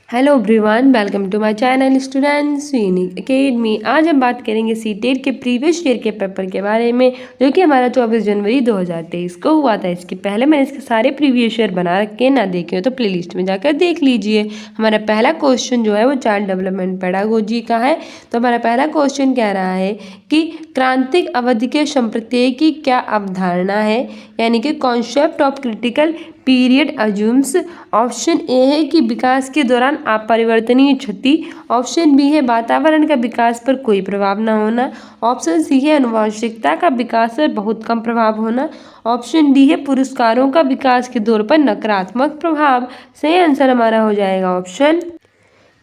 Hello everyone, welcome to my channel students unique academy. आज हम बात करेंगे सीटेट के प्रीवियस ईयर के पेपर के बारे में, जो कि हमारा 24 जनवरी 2023 को हुआ था। इसके पहले मैंने इसके सारे प्रीवियस ईयर बना रखे हैं, ना देखे हो तो प्लेलिस्ट में जाकर देख लीजिए। हमारा पहला क्वेश्चन जो है वो चाइल्ड डेवलपमेंट पेडागोजी का है। तो हमारा पहला क्वेश्चन कह रहा है कि क्रांतिक अवधि के संप्रत्यय की क्या अवधारणा है, यानी कि concept of critical period assumes. Option A है कि विकास के दौरान अपरिवर्तनीय क्षति। ऑप्शन बी है वातावरण का विकास पर कोई प्रभाव न होना। ऑप्शन सी है आनुवंशिकता का विकास पर बहुत कम प्रभाव होना। ऑप्शन डी है पुरस्कारों का विकास के दौर पर नकारात्मक प्रभाव। सही आंसर हमारा हो जाएगा ऑप्शन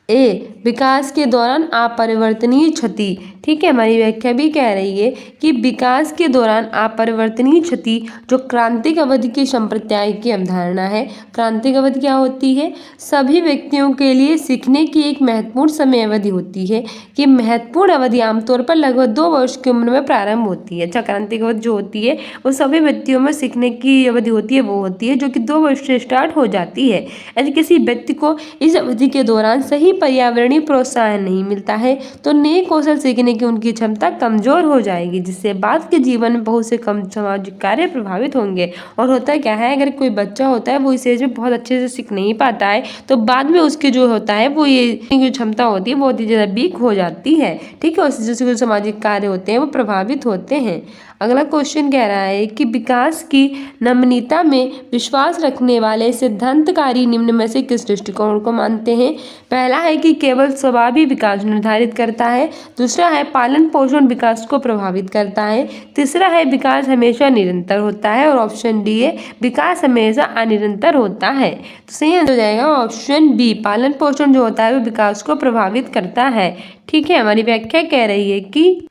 ए, विकास के दौरान अपरिवर्तनीय क्षति। ठीक है, हमारी व्याख्या भी कह रही है कि विकास के दौरान अपरिवर्तनीय क्षति जो क्रांतिक अवधि के संप्रत्याय की अवधारणा है। क्रांतिक अवधि क्या होती है? सभी व्यक्तियों के लिए सीखने की एक महत्वपूर्ण समय अवधि होती है कि महत्वपूर्ण अवधि आमतौर पर लगभग 2 वर्ष की उम्र में प्रारंभ होती है। अच्छा, क्रांतिक अवधि जो होती है वो सभी व्यक्तियों में सीखने की अवधि होती है, वो होती है जो कि 2 वर्ष से स्टार्ट हो जाती है। यदि किसी व्यक्ति को इस अवधि के दौरान सही पर्यावरणीय प्रोत्साहन नहीं मिलता है तो नए कौशल सीखने की उनकी क्षमता कमजोर हो जाएगी, जिससे बाद के जीवन में बहुत से कम सामाजिक कार्य प्रभावित होंगे। और होता क्या है, अगर कोई बच्चा होता है वो इस एज में बहुत अच्छे से सीख नहीं पाता है तो बाद में उसके जो होता है वो ये जो क्षमता होती है बहुत ही ज़्यादा वीक हो जाती है। ठीक है, उससे जो सामाजिक कार्य होते हैं वो प्रभावित होते हैं। अगला क्वेश्चन कह रहा है कि विकास की नमनीयता में विश्वास रखने वाले सिद्धांतकारी निम्न में से किस दृष्टिकोण को मानते हैं? पहला है कि केवल स्वाभाविक विकास निर्धारित करता है। दूसरा है पालन पोषण विकास को प्रभावित करता है। तीसरा है विकास हमेशा निरंतर होता है। और ऑप्शन डी है विकास हमेशा अनिरंतर होता है। तो सही आंसर हो जाएगा ऑप्शन बी, पालन पोषण जो होता है वो विकास को प्रभावित करता है। ठीक है, हमारी व्याख्या कह रही है कि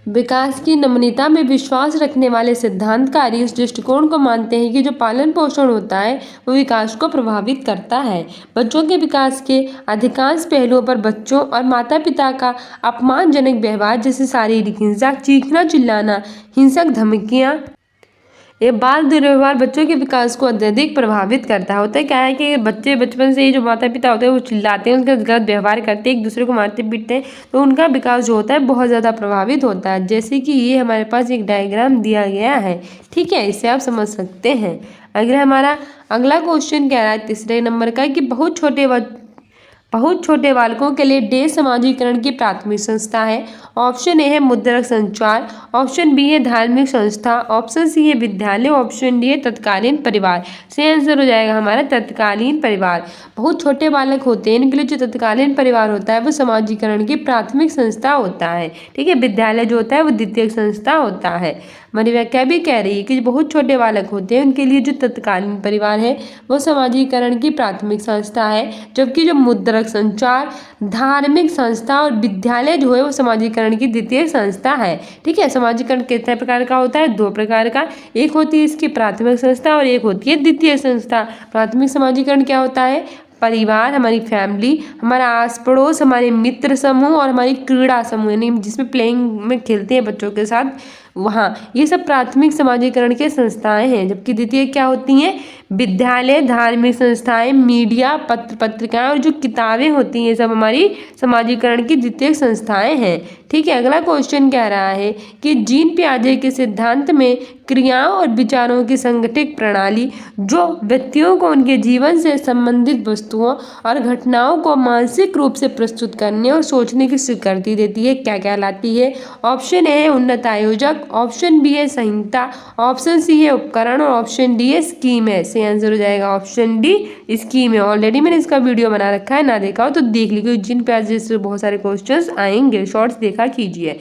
विकास की नमनीयता में विश्वास रखने वाले सिद्धांतकारी इस दृष्टिकोण को मानते हैं कि जो पालन पोषण होता है वो विकास को प्रभावित करता है। बच्चों के विकास के अधिकांश पहलुओं पर बच्चों और माता पिता का अपमानजनक व्यवहार, जैसे शारीरिक हिंसा, चीखना चिल्लाना, हिंसक धमकियाँ, ये बाल दुर्व्यवहार बच्चों के विकास को अत्यधिक प्रभावित करता है। होता है क्या है कि बच्चे बचपन से ही जो माता पिता होते हैं वो चिल्लाते हैं, उनका गलत व्यवहार करते हैं, एक दूसरे को मारते पीटते हैं, तो उनका विकास जो होता है बहुत ज़्यादा प्रभावित होता है। जैसे कि ये हमारे पास एक डायग्राम दिया गया है। ठीक है, इससे आप समझ सकते हैं। हमारा अगला क्वेश्चन कह रहा है तीसरे नंबर का कि बहुत छोटे बालकों के लिए डे समाजीकरण की प्राथमिक संस्था है। ऑप्शन ए है मुद्रक संचार। ऑप्शन बी है धार्मिक संस्था। ऑप्शन सी है विद्यालय। ऑप्शन डी है तत्कालीन परिवार। सही आंसर हो जाएगा हमारा तत्कालीन परिवार। बहुत छोटे बालक होते हैं, इनके लिए जो तत्कालीन परिवार होता है वो समाजीकरण की प्राथमिक संस्था होता है। ठीक है, विद्यालय जो होता है वो द्वितीयक संस्था होता है। हमारी व्याख्या भी कह रही है कि बहुत छोटे बालक होते हैं उनके लिए जो तत्कालीन परिवार है वो समाजीकरण की प्राथमिक संस्था है, जबकि जो मुद्रक संचार, धार्मिक संस्था और विद्यालय जो है वो समाजीकरण की द्वितीय संस्था है। ठीक है, समाजीकरण कितने प्रकार का होता है? 2 प्रकार का। एक होती है इसकी प्राथमिक संस्था और एक होती है द्वितीय संस्था। प्राथमिक समाजीकरण क्या होता है? परिवार, हमारी फैमिली, हमारा आस पड़ोस, हमारे मित्र समूह और हमारी क्रीड़ा समूह, यानी जिसमें प्लेइंग में खेलते हैं बच्चों के साथ, वहाँ ये सब प्राथमिक समाजीकरण के संस्थाएं हैं। जबकि द्वितीय क्या होती हैं? विद्यालय, धार्मिक संस्थाएं, मीडिया, पत्र पत्रिकाएं और जो किताबें होती हैं, ये सब हमारी समाजीकरण की द्वितीय संस्थाएं हैं। ठीक है, अगला क्वेश्चन कह रहा है कि जीन पियाजे के सिद्धांत में क्रियाओं और विचारों की संगठित प्रणाली जो व्यक्तियों को उनके जीवन से संबंधित वस्तुओं और घटनाओं को मानसिक रूप से प्रस्तुत करने और सोचने की स्वीकृति देती है, क्या कहलाती है? ऑप्शन ए है उन्नत आयोजक। ऑप्शन बी है संहिता। ऑप्शन सी है उपकरण और ऑप्शन डी है स्कीम है। सही आंसर हो जाएगा ऑप्शन डी, स्कीम है। ऑलरेडी मैंने इसका वीडियो बना रखा है, ना देखा हो तो देख लीजिए। जीन पियाजे से बहुत सारे क्वेश्चंस आएंगे, शॉर्ट्स देखा कीजिए।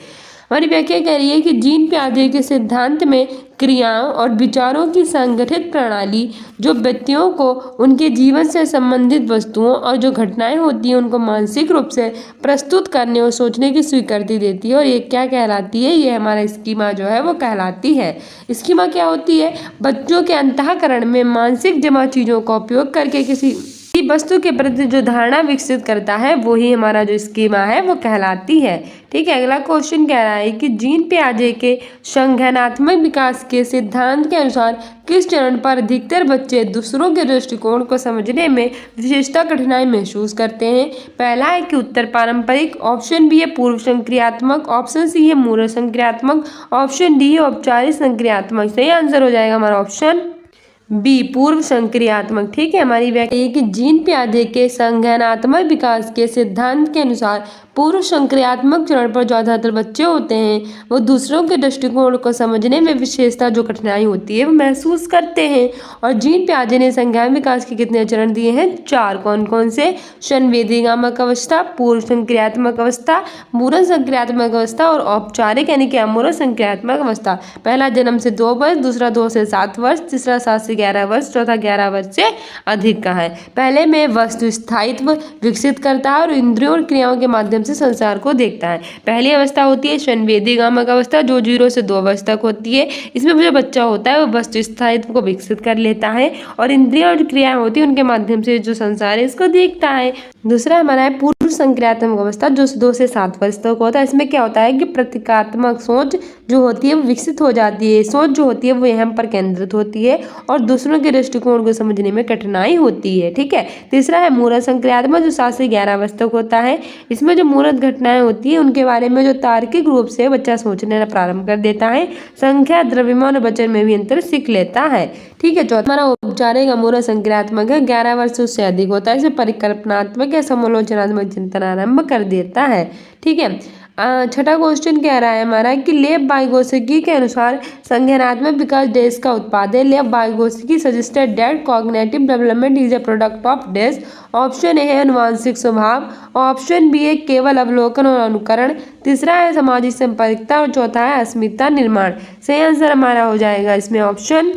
हमारी व्याख्या कह रही है कि जीन पियाजे के सिद्धांत में क्रियाओं और विचारों की संगठित प्रणाली जो व्यक्तियों को उनके जीवन से संबंधित वस्तुओं और जो घटनाएं होती हैं उनको मानसिक रूप से प्रस्तुत करने और सोचने की स्वीकृति देती है। और ये क्या कहलाती है? ये हमारा स्कीमा जो है वो कहलाती है। स्कीमा क्या होती है? बच्चों के अंतःकरण में मानसिक जमा चीज़ों का उपयोग करके किसी वस्तु के प्रति जो धारणा विकसित करता है वो ही हमारा जो स्कीमा है वो कहलाती है। ठीक है, अगला क्वेश्चन कह रहा है कि जीन पियाजे के संज्ञानात्मक विकास के सिद्धांत के अनुसार किस चरण पर अधिकतर बच्चे दूसरों के दृष्टिकोण को समझने में विशेषता कठिनाई महसूस करते हैं? पहला है कि उत्तर पारंपरिक, ऑप्शन बी है पूर्व संक्रियात्मक, ऑप्शन सी है मूर्त संक्रियात्मक, ऑप्शन डी है औपचारिक संक्रियात्मक। सही आंसर हो जाएगा हमारा ऑप्शन बी पूर्व संक्रियात्मक। ठीक है, हमारी व्याख्या है कि जीन पियाजे के संज्ञानात्मक विकास के सिद्धांत के अनुसार पूर्व संक्रियात्मक चरण पर ज्यादातर बच्चे होते हैं वो दूसरों के दृष्टिकोण को समझने में विशेषता जो कठिनाई होती है वो महसूस करते हैं। और जीन पियाजे ने संज्ञान विकास के कितने चरण दिए हैं? 4। कौन कौन से? संवेदीगामक अवस्था, पूर्व संक्रियात्मक अवस्था, मूर्त संक्रियात्मक अवस्था और औपचारिक यानी कि अमूर्त संक्रियात्मक अवस्था। पहला जन्म से 2 वर्ष, दूसरा 2 से 7 वर्ष, तीसरा 7 से 11 वर्ष, चौथा 11 वर्ष से अधिक का है। पहले में वस्तु स्थायित्व विकसित करता है और इंद्रियों और क्रियाओं के माध्यम से संसार को देखता है। पहली अवस्था होती है संवेदीगामक अवस्था जो 0 से 2 वर्ष तक होती है। इसमें जो बच्चा होता है वो वस्तु स्थायित्व को विकसित कर लेता है और इंद्रियां और क्रियाएं होती है उनके माध्यम से जो संसार है इसको देखता है। दूसरा हमारा है पूर्व संक्रियात्मक अवस्था जो 2 से 7 वर्ष तक होता है। इसमें क्या होता है कि प्रतीकात्मक सोच जो होती है वो विकसित हो जाती है। सोच जो होती है वो यहाँ पर केंद्रित होती है और दूसरों के दृष्टिकोण को समझने में कठिनाई होती है। ठीक है, तीसरा है मूर्त संक्रियात्मक जो 7 से 11 वर्ष तक होता है। इसमें जो मूर्त घटनाएं होती है उनके बारे में जो तार्किक रूप से बच्चा सोचने प्रारंभ कर देता है, संख्या, द्रव्यमान और वचन में भी अंतर सीख लेता है। ठीक है, चौथा हमारा औपचारिक अमूर्त संक्रियात्मक है, 11 वर्ष उससे अधिक होता है। इसमें परिकल्पनात्मक या समालोचनात्मक चिंतन आरंभ कर देता है। ठीक है, छठा क्वेश्चन कह रहा है हमारा कि लेव वाइगोत्स्की के अनुसार संज्ञानात्मक विकास डैश का उत्पाद है। लेव Vygotsky suggested that cognitive development is a product of dash. Option A है अनुवांशिक स्वभाव, ऑप्शन बी है केवल अवलोकन और अनुकरण, तीसरा है सामाजिक संपर्कता और चौथा है अस्मिता निर्माण। सही आंसर हमारा हो जाएगा इसमें ऑप्शन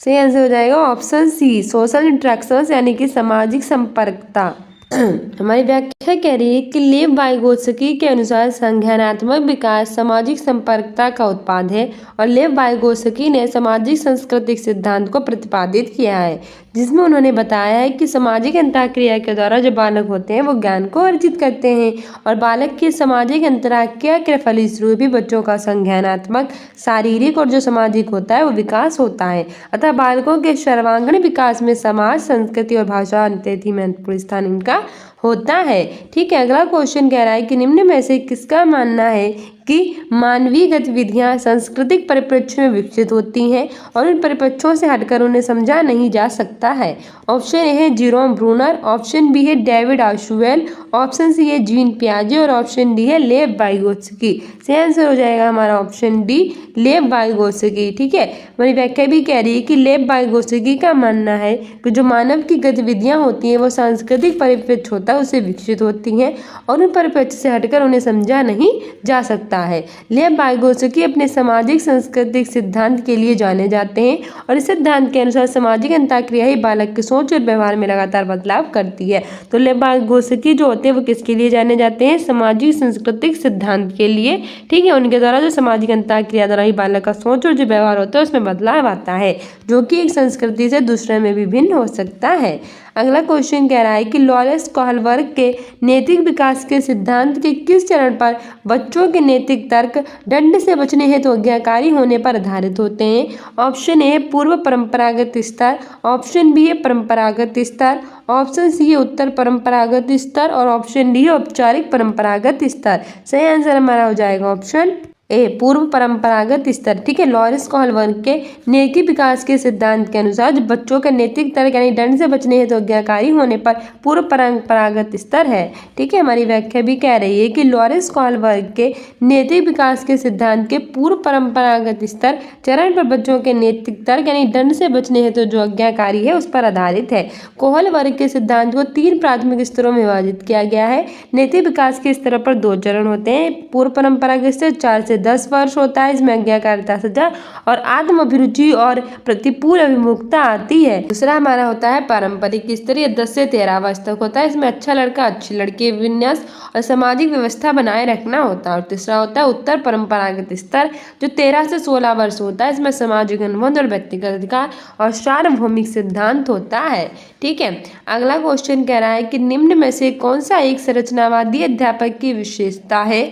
सही आंसर हो जाएगा ऑप्शन सी सोशल इंटरेक्शंस यानी कि सामाजिक संपर्कता। हमारी व्याख्या कह रही है कि लेव वाइगोत्स्की के अनुसार संज्ञानात्मक विकास सामाजिक संपर्कता का उत्पाद है और लेव वाइगोत्स्की ने सामाजिक सांस्कृतिक सिद्धांत को प्रतिपादित किया है जिसमें उन्होंने बताया है कि सामाजिक अंतःक्रिया के द्वारा जो बालक होते हैं वो ज्ञान को अर्जित करते हैं और बालक की सामाजिक अंतःक्रिया के फलस्वरूप भी बच्चों का संज्ञानात्मक, शारीरिक और जो सामाजिक होता है वो विकास होता है। अतः बालकों के सर्वांगीण विकास में समाज, संस्कृति और भाषा अत्यंत महत्वपूर्ण स्थान इनका होता है। ठीक है, अगला क्वेश्चन कह रहा है कि निम्न में से किसका मानना है कि मानवीय गतिविधियां सांस्कृतिक परिप्रेक्ष्य में विकसित होती हैं और उन परिप्रेक्ष्यों से हटकर उन्हें समझा नहीं जा सकता है। ऑप्शन ए है जीरोम ब्रूनर, ऑप्शन बी है डेविड आशुवेल, ऑप्शन सी है जीन पियाजे और ऑप्शन डी है लेव वाइगोत्स्की। सही आंसर हो जाएगा हमारा ऑप्शन डी लेव वाइगोत्स्की। ठीक है, हमारी व्याख्या भी कह रही है कि लेव वाइगोत्स्की का मानना है कि जो मानव की गतिविधियां होती हैं वो सांस्कृतिक परिप्रेक्ष्य होता है उससे विकसित होती हैं और उन परिप्रेक्ष्य से हटकर उन्हें समझा नहीं जा सकता है। लेव वाइगोत्स्की अपने सामाजिक सांस्कृतिक सिद्धांत के लिए जाने जाते हैं और इस सिद्धांत के अनुसार सामाजिक अंतःक्रिया ही बालक की सोच और व्यवहार में लगातार बदलाव करती है। तो लेव वाइगोत्स्की जो होते हैं वो किसके लिए जाने जाते हैं? सामाजिक सांस्कृतिक सिद्धांत के लिए। ठीक है, उनके द्वारा जो सामाजिक अंतःक्रिया द्वारा ही बालक का सोच और जो व्यवहार होता है उसमें बदलाव आता है जो कि एक संस्कृति से दूसरे में भी भिन्न हो सकता है। अगला क्वेश्चन कह रहा है कि लॉरेंस कोहलबर्ग के नैतिक विकास के सिद्धांत के किस चरण पर बच्चों के नैतिक तर्क दंड से बचने हेतु आज्ञाकारी होने पर आधारित होते हैं? ऑप्शन ए पूर्व परंपरागत स्तर, ऑप्शन बी है परंपरागत स्तर, ऑप्शन सी है उत्तर परंपरागत स्तर और ऑप्शन डी है औपचारिक परंपरागत स्तर। सही आंसर हमारा हो जाएगा ऑप्शन ए पूर्व परंपरागत स्तर। ठीक है, लॉरेंस कोहलबर्ग के नैतिक विकास के सिद्धांत के अनुसार जो बच्चों का नैतिक तर्क यानी दंड से बचने हेतु आज्ञाकारी होने पर पूर्व परंपरागत स्तर है। ठीक है, हमारी व्याख्या भी कह रही है कि लॉरेंस कोहलबर्ग के नैतिक विकास के सिद्धांत के पूर्व परंपरागत स्तर चरण पर बच्चों के नैतिक तर्क यानी दंड से बचने हेतु जो आज्ञाकारी है उस पर आधारित है। कोहलबर्ग के सिद्धांत को 3 प्राथमिक स्तरों में विभाजित किया गया है। नैतिक विकास के स्तर पर 2 चरण होते हैं, पूर्व परंपरागत स्तर 4 से 10 वर्ष होता है, इसमें आज्ञाकारिता सजा और आत्म अभिरुचि और प्रतिपूर्ण अभिमुखता आती है। दूसरा हमारा होता है पारंपरिक स्तर, ये 10 से 13 वर्ष तक होता है, इसमें अच्छा लड़का अच्छी लड़की विन्यास और सामाजिक व्यवस्था बनाए रखना होता है। और तीसरा होता है उत्तर परंपरागत स्तर, जो 13 से 16 वर्ष होता है, इसमें सामाजिक अनुबंध और व्यक्तिगत अधिकार और सार्वभौमिक सिद्धांत होता है। ठीक है, अगला क्वेश्चन कह रहा है कि निम्न में से कौन सा एक संरचनावादी अध्यापक की विशेषता है।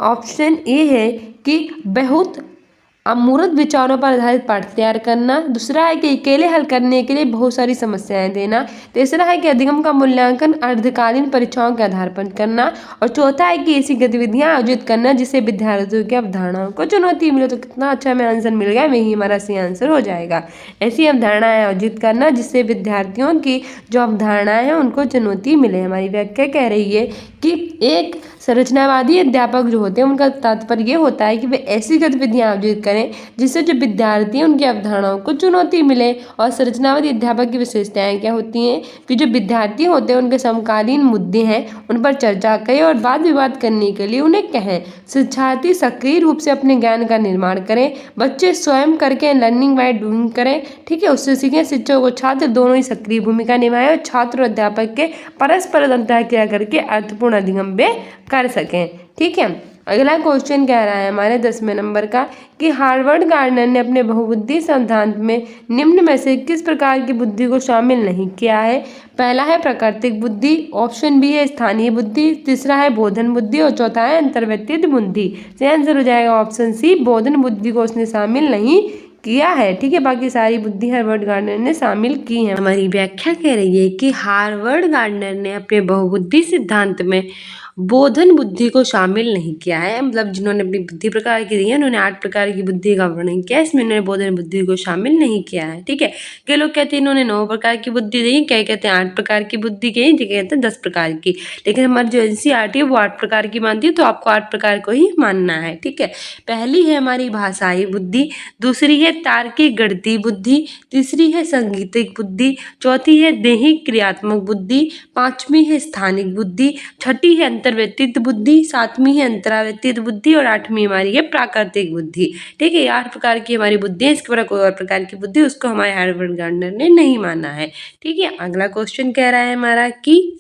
ऑप्शन ए है कि बहुत अमूर्त विचारों पर आधारित पाठ तैयार करना। दूसरा है कि अकेले हल करने के लिए बहुत सारी समस्याएं देना। तीसरा है कि अधिगम का मूल्यांकन अर्धकालीन परीक्षाओं के आधार पर करना। और चौथा है कि ऐसी गतिविधियां आयोजित करना जिससे विद्यार्थियों की अवधारणाओं को चुनौती मिले। तो कितना अच्छा हमें आंसर मिल गया, वही हमारा सही आंसर हो जाएगा। ऐसी अवधारणाएं आयोजित करना जिससे विद्यार्थियों की जो अवधारणाएं हैं उनको चुनौती मिले। हमारी व्याख्या कह रही है कि एक संरचनावादी अध्यापक जो होते हैं उनका तात्पर्य ये होता है कि वे ऐसी गतिविधियां आयोजित करें जिससे जो विद्यार्थी हैं उनकी अवधारणाओं को चुनौती मिले। और संरचनावादी अध्यापक की विशेषताएं क्या होती हैं कि जो विद्यार्थी होते हैं उनके समकालीन मुद्दे हैं उन पर चर्चा करें और वाद विवाद करने के लिए उन्हें कहें। शिक्षार्थी सक्रिय रूप से अपने ज्ञान का निर्माण करें। बच्चे स्वयं करके लर्निंग बाय डूइंग करें। ठीक है, उससे सीखें। शिक्षक और छात्र दोनों ही सक्रिय भूमिका निभाएं और छात्र और अध्यापक के परस्पर अंतःक्रिया करके अर्थपूर्ण अधिगम कर सकें। ठीक है, अगला क्वेश्चन कह रहा है हमारे 10वें नंबर का कि हार्वर्ड गार्डनर ने अपने बहुबुद्धि सिद्धांत में निम्न में से किस प्रकार की बुद्धि को शामिल नहीं किया है। पहला है प्राकृतिक बुद्धि, ऑप्शन बी है स्थानीय बुद्धि, तीसरा है बोधन बुद्धि और चौथा है अंतर्व्यक्तित्व बुद्धि। सही आंसर हो जाएगा ऑप्शन सी, बोधन बुद्धि को उसने शामिल नहीं किया है। ठीक है, बाकी सारी बुद्धि हार्वर्ड गार्डनर ने शामिल की है। हमारी व्याख्या कह रही है कि हार्वर्ड गार्डनर ने अपने बहुबुद्धि सिद्धांत में बोधन बुद्धि को शामिल नहीं किया है। मतलब जिन्होंने अपनी बुद्धि प्रकार की दी है उन्होंने 8 प्रकार की बुद्धि का वर्णन किया है, इसमें उन्होंने बोधन बुद्धि को शामिल नहीं किया है। ठीक है, कई लोग कहते हैं इन्होंने 9 प्रकार की बुद्धि दी, क्या कहते हैं 8 प्रकार की बुद्धि की, क्या कहते हैं 10 प्रकार की। लेकिन हमारी जो NCERT है वो 8 प्रकार की मानती है, तो आपको 8 प्रकार को ही मानना है। ठीक है, पहली है हमारी भाषाई बुद्धि, दूसरी है तार्किक गणितीय बुद्धि, तीसरी है सांगीतिक बुद्धि, चौथी है दैहिक क्रियात्मक बुद्धि, पांचवी है स्थानिक बुद्धि, छठी है अंतर्व्यक्तित्व बुद्धि, सातवीं है अंतराव्यक्तित्व बुद्धि और 8वीं हमारी है प्राकृतिक बुद्धि। ठीक है, 8 प्रकार की हमारी बुद्धि है, इसके बाद कोई और प्रकार की बुद्धि उसको हमारे हार्वर्ड गार्डनर ने नहीं माना है। ठीक है, अगला क्वेश्चन कह रहा है हमारा कि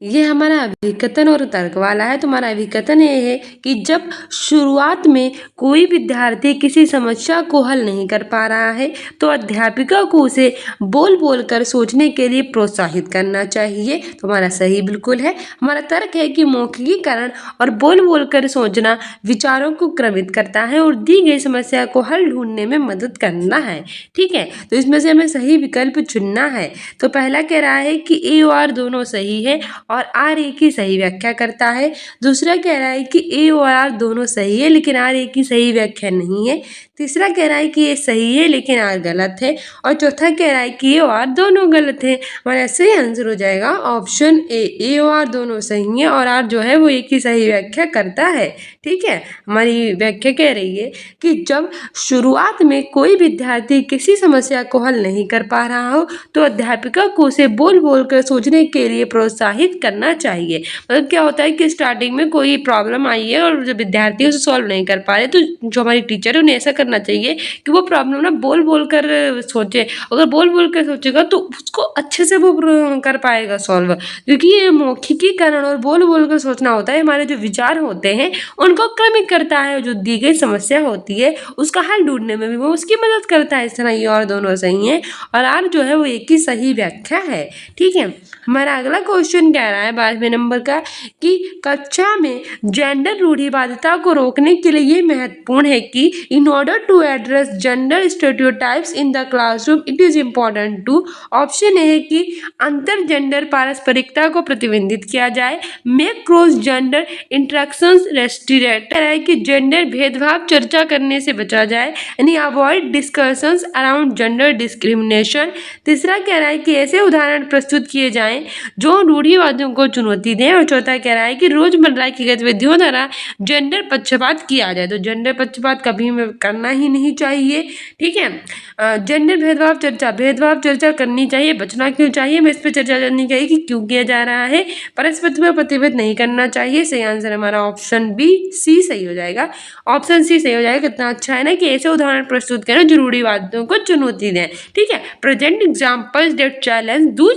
ये हमारा अभिकथन और तर्क वाला है। तो हमारा अभिकथन ये है कि जब शुरुआत में कोई विद्यार्थी किसी समस्या को हल नहीं कर पा रहा है तो अध्यापिका को उसे बोल बोल कर सोचने के लिए प्रोत्साहित करना चाहिए। तो हमारा सही बिल्कुल है। हमारा तर्क है कि मौखिकीकरण और बोल बोल कर सोचना विचारों को क्रमित करता है और दी गई समस्या को हल ढूंढने में मदद करना है। ठीक है, तो इसमें से हमें सही विकल्प चुनना है। तो पहला कह रहा है कि ए और आर दोनों सही है और आर ए की सही व्याख्या करता है। दूसरा कह रहा है कि ए और आर दोनों सही है लेकिन आर ए की सही व्याख्या नहीं है। तीसरा कह रहा है कि ये सही है लेकिन आर गलत है। और चौथा कह रहा है कि ए और आर दोनों गलत है। हमारा सही आंसर हो जाएगा ऑप्शन ए और आर दोनों सही है और आर जो है वो ए की सही व्याख्या करता है। ठीक है, हमारी व्याख्या कह रही है कि जब शुरुआत में कोई विद्यार्थी किसी समस्या को हल नहीं कर पा रहा हो तो अध्यापिका को उसे बोल बोल कर सोचने के लिए प्रोत्साहित करना चाहिए। मतलब क्या होता है कि स्टार्टिंग में कोई प्रॉब्लम आई है और जो विद्यार्थी उसे सॉल्व नहीं कर पा रहे तो जो हमारी टीचर है उन्हें ऐसा करना चाहिए कि वो प्रॉब्लम ना बोल बोल कर सोचे। अगर बोल बोल कर सोचेगा तो उसको अच्छे से वो कर पाएगा सॉल्व, क्योंकि ये मौखिकीकरण और बोल बोल कर सोचना होता है हमारे जो विचार होते हैं उनको क्रमिक करता है। जो दी गई समस्या होती है उसका हल ढूंढने में भी वो उसकी मदद करता है। इस तरह ये और दोनों सही हैं और आर जो है वो एक ही सही व्याख्या है। ठीक है, हमारा अगला क्वेश्चन कह रहा है 12वें नंबर का कि कक्षा में जेंडर रूढ़िवादिता को रोकने के लिए ये महत्वपूर्ण है कि in order to address gender stereotypes in the classroom it is important to. Option A है कि अंतर जेंडर पारस्परिकता को प्रतिबंधित किया जाए, make cross gender interactions restrict है कि जेंडर भेदभाव चर्चा करने से बचा जाए यानी avoid discussions around gender discrimination. तीसरा कह रहा है कि ऐसे उदाहरण प्रस्तुत किए जाएं जो रूढ़िवादियों को चुनौती दें और चौथा कह रहा है कि रोजमर्रा की गतिविधियों द्वारा जेंडर पक्षपात किया जाए। तो जेंडर पक्षपात कभी हमें करना करना ही नहीं चाहिए। ठीक है, जेंडर भेदभाव चर्चा करनी चाहिए, बचना क्यों चाहिए, मैं इस पर चर्चा करनी चाहिए कि क्यों किया जा रहा है। परस्पर में प्रतिबद्ध नहीं करना चाहिए। सही आंसर हमारा ऑप्शन बी सी सही हो जाएगा। ऑप्शन सी सही हो जाएगा। कितना अच्छा है ना कि ऐसे उदाहरण प्रस्तुत करें जो रूढ़िवादियों को चुनौती दें। ठीक है, present examples that challenge Dooj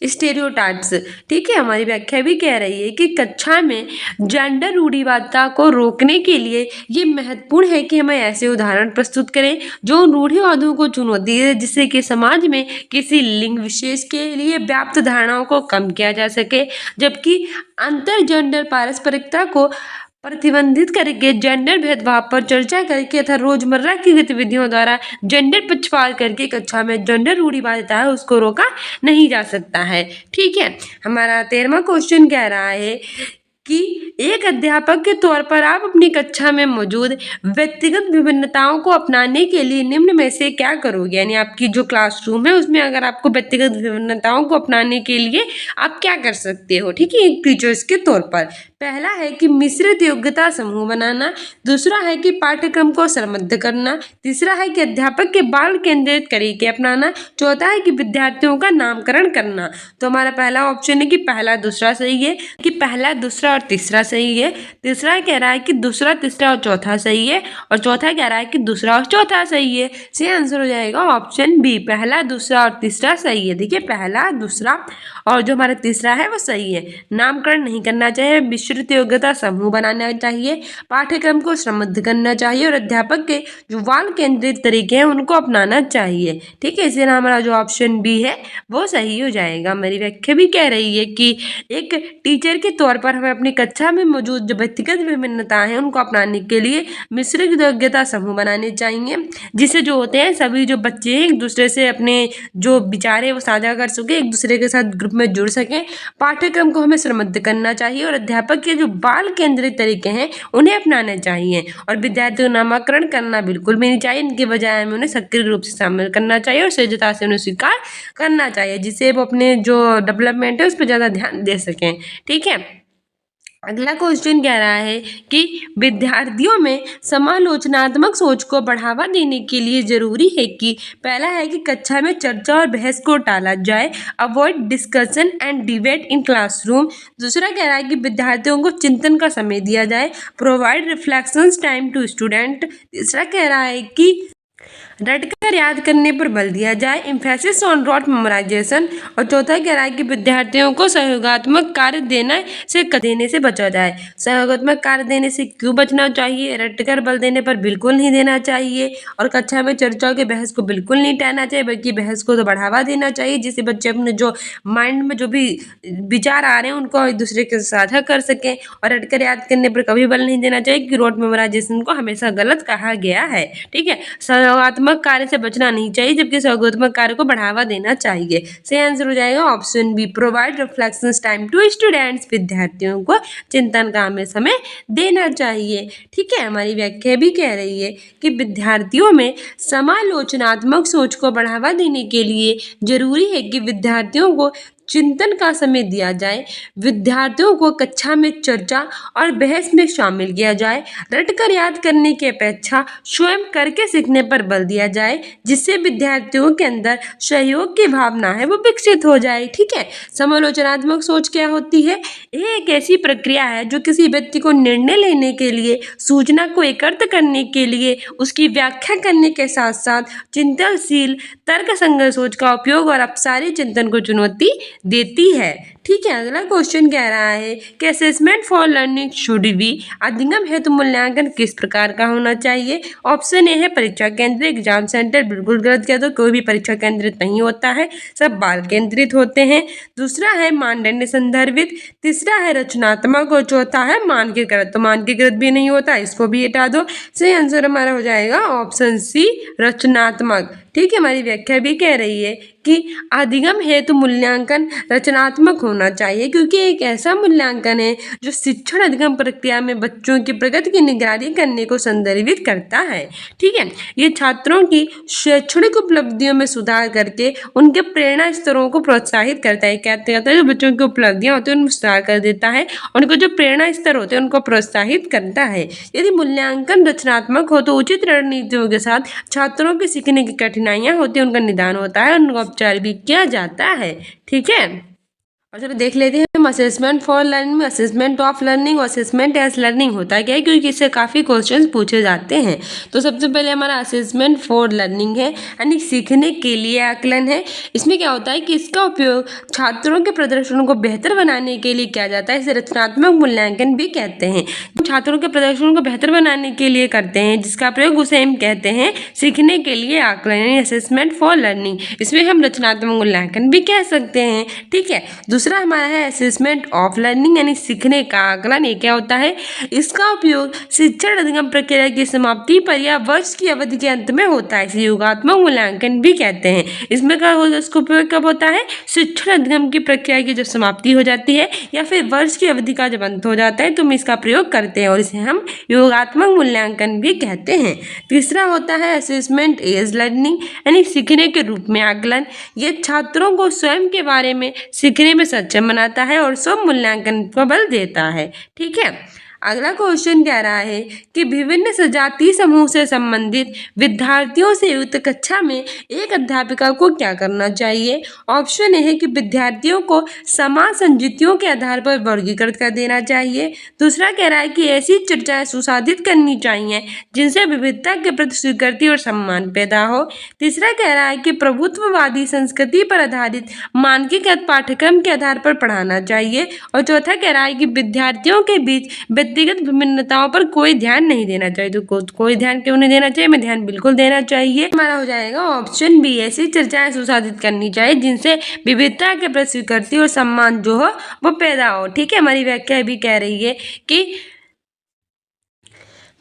stereotypes. ठीक है, हमारी व्याख्या भी कह रही है कि कक्षा में जेंडर रूढ़िवादिता को रोकने के लिए ये महत्वपूर्ण है कि हमें ऐसे उदाहरण प्रस्तुत करें जो रूढ़िवादों को चुनौती दे, जिससे कि समाज में किसी लिंग विशेष के लिए व्याप्त धारणाओं को कम किया जा सके, जबकि अंतर जेंडर पारस्परिकता को प्रतिबंधित करके जेंडर भेदभाव पर चर्चा करके तथा रोजमर्रा की गतिविधियों द्वारा जेंडर पक्षपात करके कक्षा में जेंडर रूढ़िवादिता है उसको रोका नहीं जा सकता है। ठीक है, हमारा 13वां क्वेश्चन कह रहा है कि एक अध्यापक के तौर पर आप अपनी कक्षा में मौजूद व्यक्तिगत विभिन्नताओं को अपनाने के लिए निम्न में से क्या करोगे। यानी आपकी जो क्लासरूम है उसमें अगर आपको व्यक्तिगत विभिन्नताओं को अपनाने के लिए आप क्या कर सकते हो। ठीक है, एक टीचर्स के तौर पर पहला है कि मिश्रित योग्यता समूह बनाना, दूसरा है कि पाठ्यक्रम को संबद्ध करना, तीसरा है कि अध्यापक के बाल केंद्रित तरीके अपनाना, चौथा है कि विद्यार्थियों का नामकरण करना। तो हमारा पहला ऑप्शन है कि पहला दूसरा सही है, कि पहला दूसरा और तीसरा सही है। तीसरा कह रहा है कि दूसरा तीसरा और चौथा सही है, और चौथा कह रहा है कि दूसरा और चौथा सही है। सही आंसर हो जाएगा ऑप्शन बी, पहला दूसरा और तीसरा सही है। देखिए, पहला दूसरा और जो हमारा तीसरा है वो सही है। नामकरण नहीं करना चाहिए, मिश्रित योग्यता समूह बनाना चाहिए, पाठ्यक्रम को समृद्ध करना चाहिए, और अध्यापक के जो बाल केंद्रित तरीके हैं उनको अपनाना चाहिए। ठीक है, इसलिए हमारा जो ऑप्शन बी है वो सही हो जाएगा। मेरी व्याख्या भी कह रही है कि एक टीचर के तौर पर हमें अपनी कक्षा में मौजूद जो व्यक्तिगत विभिन्नता है उनको अपनाने के लिए मिश्रित योग्यता समूह बनाने चाहिए, जिससे जो होते हैं सभी जो बच्चे हैं एक दूसरे से अपने जो विचार है वो साझा कर सके, एक दूसरे के साथ ग्रुप में जुड़ सकें। पाठ्यक्रम को हमें समृद्ध करना चाहिए, और अध्यापक के जो बाल केंद्रित तरीके हैं उन्हें अपनाना चाहिए, और विद्यार्थियों का नामकरण करना बिल्कुल भी नहीं चाहिए। इनके बजाय हमें उन्हें सक्रिय रूप से शामिल करना चाहिए और सहजता से उन्हें स्वीकार करना चाहिए, जिससे वो अपने जो डेवलपमेंट है उस पर ज़्यादा ध्यान दे सकें। ठीक है, अगला क्वेश्चन कह रहा है कि विद्यार्थियों में समालोचनात्मक सोच को बढ़ावा देने के लिए जरूरी है कि पहला है कि कक्षा में चर्चा और बहस को टाला जाए, avoid discussion and debate in classroom. दूसरा कह रहा है कि विद्यार्थियों को चिंतन का समय दिया जाए, provide reflections time to student. तीसरा कह रहा है कि रटकर याद करने पर बल दिया जाए, एम्फेसिस ऑन रॉट मेमोराइजेशन। और चौथा कह रहा है कि विद्यार्थियों को सहयोगात्मक कार्य देने से बचा जाए। सहयोगात्मक कार्य देने से क्यों बचना चाहिए, रटकर बल देने पर बिल्कुल नहीं देना चाहिए, और कक्षा में चर्चा के बहस को बिल्कुल नहीं टालना चाहिए, बल्कि बहस को तो बढ़ावा देना चाहिए, जिससे बच्चे अपने जो माइंड में जो भी विचार आ रहे हैं उनको एक दूसरे के साझा कर सकें। और रटकर याद करने पर कभी बल नहीं देना चाहिए, कि रॉट मेमोराइजेशन को हमेशा गलत कहा गया है। ठीक है, सहयोगात्मक कार्य से बचना नहीं चाहिए, जबकि सहयोगात्मक कार्य को बढ़ावा देना चाहिए। सही आंसर हो जाएगा option B, provide reflections time to students. विद्यार्थियों को चिंतन का हमें समय देना चाहिए। ठीक है, हमारी व्याख्या भी कह रही है कि विद्यार्थियों में समालोचनात्मक सोच को बढ़ावा देने के लिए जरूरी है कि विद्यार्थियों को चिंतन का समय दिया जाए, विद्यार्थियों को कक्षा में चर्चा और बहस में शामिल किया जाए, रटकर याद करने की अपेक्षा स्वयं करके सीखने पर बल दिया जाए, जिससे विद्यार्थियों के अंदर सहयोग की भावना है वो विकसित हो जाए। ठीक है, समालोचनात्मक सोच क्या होती है? ये एक ऐसी प्रक्रिया है जो किसी व्यक्ति को निर्णय लेने के लिए, सूचना को एकत्र करने के लिए, उसकी व्याख्या करने के साथ साथ चिंतनशील तर्कसंगत सोच का उपयोग और अपसारी चिंतन को चुनौती देती है। ठीक है, अगला क्वेश्चन कह रहा है कि assessment for learning should be, अधिगम हेतु मूल्यांकन किस प्रकार का होना चाहिए। ऑप्शन ए है परीक्षा केंद्रित, एग्जाम सेंटर। बिल्कुल गलत कह दो, कोई भी परीक्षा केंद्रित नहीं होता है, सब बाल केंद्रित होते हैं। दूसरा है मानदंड संदर्भित, तीसरा है रचनात्मक, और चौथा है मानकीकृत। तो मानकीकृत भी नहीं होता, इसको भी हटा दो। सही आंसर हमारा हो जाएगा ऑप्शन सी, रचनात्मक। ठीक है, हमारी व्याख्या भी कह रही है कि अधिगम हेतु मूल्यांकन रचनात्मक होना चाहिए, क्योंकि एक ऐसा मूल्यांकन है जो शिक्षण अधिगम प्रक्रिया में बच्चों की प्रगति की निगरानी करने को संदर्भित करता है। ठीक है, ये छात्रों की शैक्षणिक उपलब्धियों में सुधार करके उनके प्रेरणा स्तरों को प्रोत्साहित करता है। क्या कहता है, जो बच्चों की उपलब्धियां होती है उनमें सुधार कर देता है, उनको जो प्रेरणा स्तर होते हैं उनको प्रोत्साहित करता है। यदि मूल्यांकन रचनात्मक हो तो उचित रणनीतियों के साथ छात्रों के सीखने की कठिनाइयां होती है उनका निदान होता है, उनका उपचार भी किया जाता है। ठीक है, और चलो देख लेते हैं हम assessment for learning, assessment of learning और असेसमेंट एज लर्निंग होता है क्या है, क्योंकि इससे काफ़ी क्वेश्चंस पूछे जाते हैं। तो सबसे पहले हमारा असेसमेंट फॉर लर्निंग है, यानी सीखने के लिए आकलन है। इसमें क्या होता है कि इसका उपयोग छात्रों के प्रदर्शन को बेहतर बनाने के लिए किया जाता है। इसे रचनात्मक मूल्यांकन भी कहते हैं। छात्रों के प्रदर्शन को बेहतर बनाने के लिए करते हैं, जिसका प्रयोग उसे हम कहते हैं सीखने के लिए आकलन, यानी असेसमेंट फॉर लर्निंग। इसमें हम रचनात्मक मूल्यांकन भी कह सकते हैं। ठीक है, दूसरा हमारा है असेसमेंट ऑफ लर्निंग, यानी सीखने का आकलन। ये क्या होता है, इसका उपयोग शिक्षण अधिगम प्रक्रिया की समाप्ति पर या वर्ष की अवधि के अंत में होता है। इसे योगात्मक मूल्यांकन भी कहते हैं। इसमें क्या होता है, इसका उपयोग कब होता है, शिक्षण अधिगम की प्रक्रिया की जब समाप्ति हो जाती है या फिर वर्ष की अवधि का जब अंत हो जाता है तो हम इसका प्रयोग करते हैं और इसे हम योगात्मक मूल्यांकन भी कहते हैं। तीसरा होता है असेसमेंट एज लर्निंग, यानी सीखने के रूप में आकलन। ये छात्रों को स्वयं के बारे में सीखने में सक्षम बनाता है और स्व मूल्यांकन को बल देता है। ठीक है, अगला क्वेश्चन कह रहा है कि विभिन्न सजातीय समूह से संबंधित विद्यार्थियों से युक्त कक्षा में एक अध्यापिका को क्या करना चाहिए। ऑप्शन ए है कि विद्यार्थियों को समान संजितियों के आधार पर वर्गीकृत कर देना चाहिए। दूसरा कह रहा है कि ऐसी चर्चाएं सुसाधित करनी चाहिए जिनसे विविधता के प्रति स्वीकृति और सम्मान पैदा हो। तीसरा कह रहा है कि प्रभुत्ववादी संस्कृति पर आधारित मानकीकृत पाठ्यक्रम के आधार पर पढ़ाना चाहिए। और चौथा कह रहा है कि विद्यार्थियों के बीच व्यक्तिगत विभिन्नताओं पर कोई ध्यान नहीं देना चाहिए। तो कोई ध्यान क्यों नहीं देना चाहिए, हमें ध्यान बिल्कुल देना चाहिए। हमारा हो जाएगा ऑप्शन बी, ऐसी चर्चाएं सुसाधित करनी चाहिए जिनसे विविधता के प्रति स्वीकृति और सम्मान जो हो वो पैदा हो। ठीक है, हमारी व्याख्या भी कह रही है कि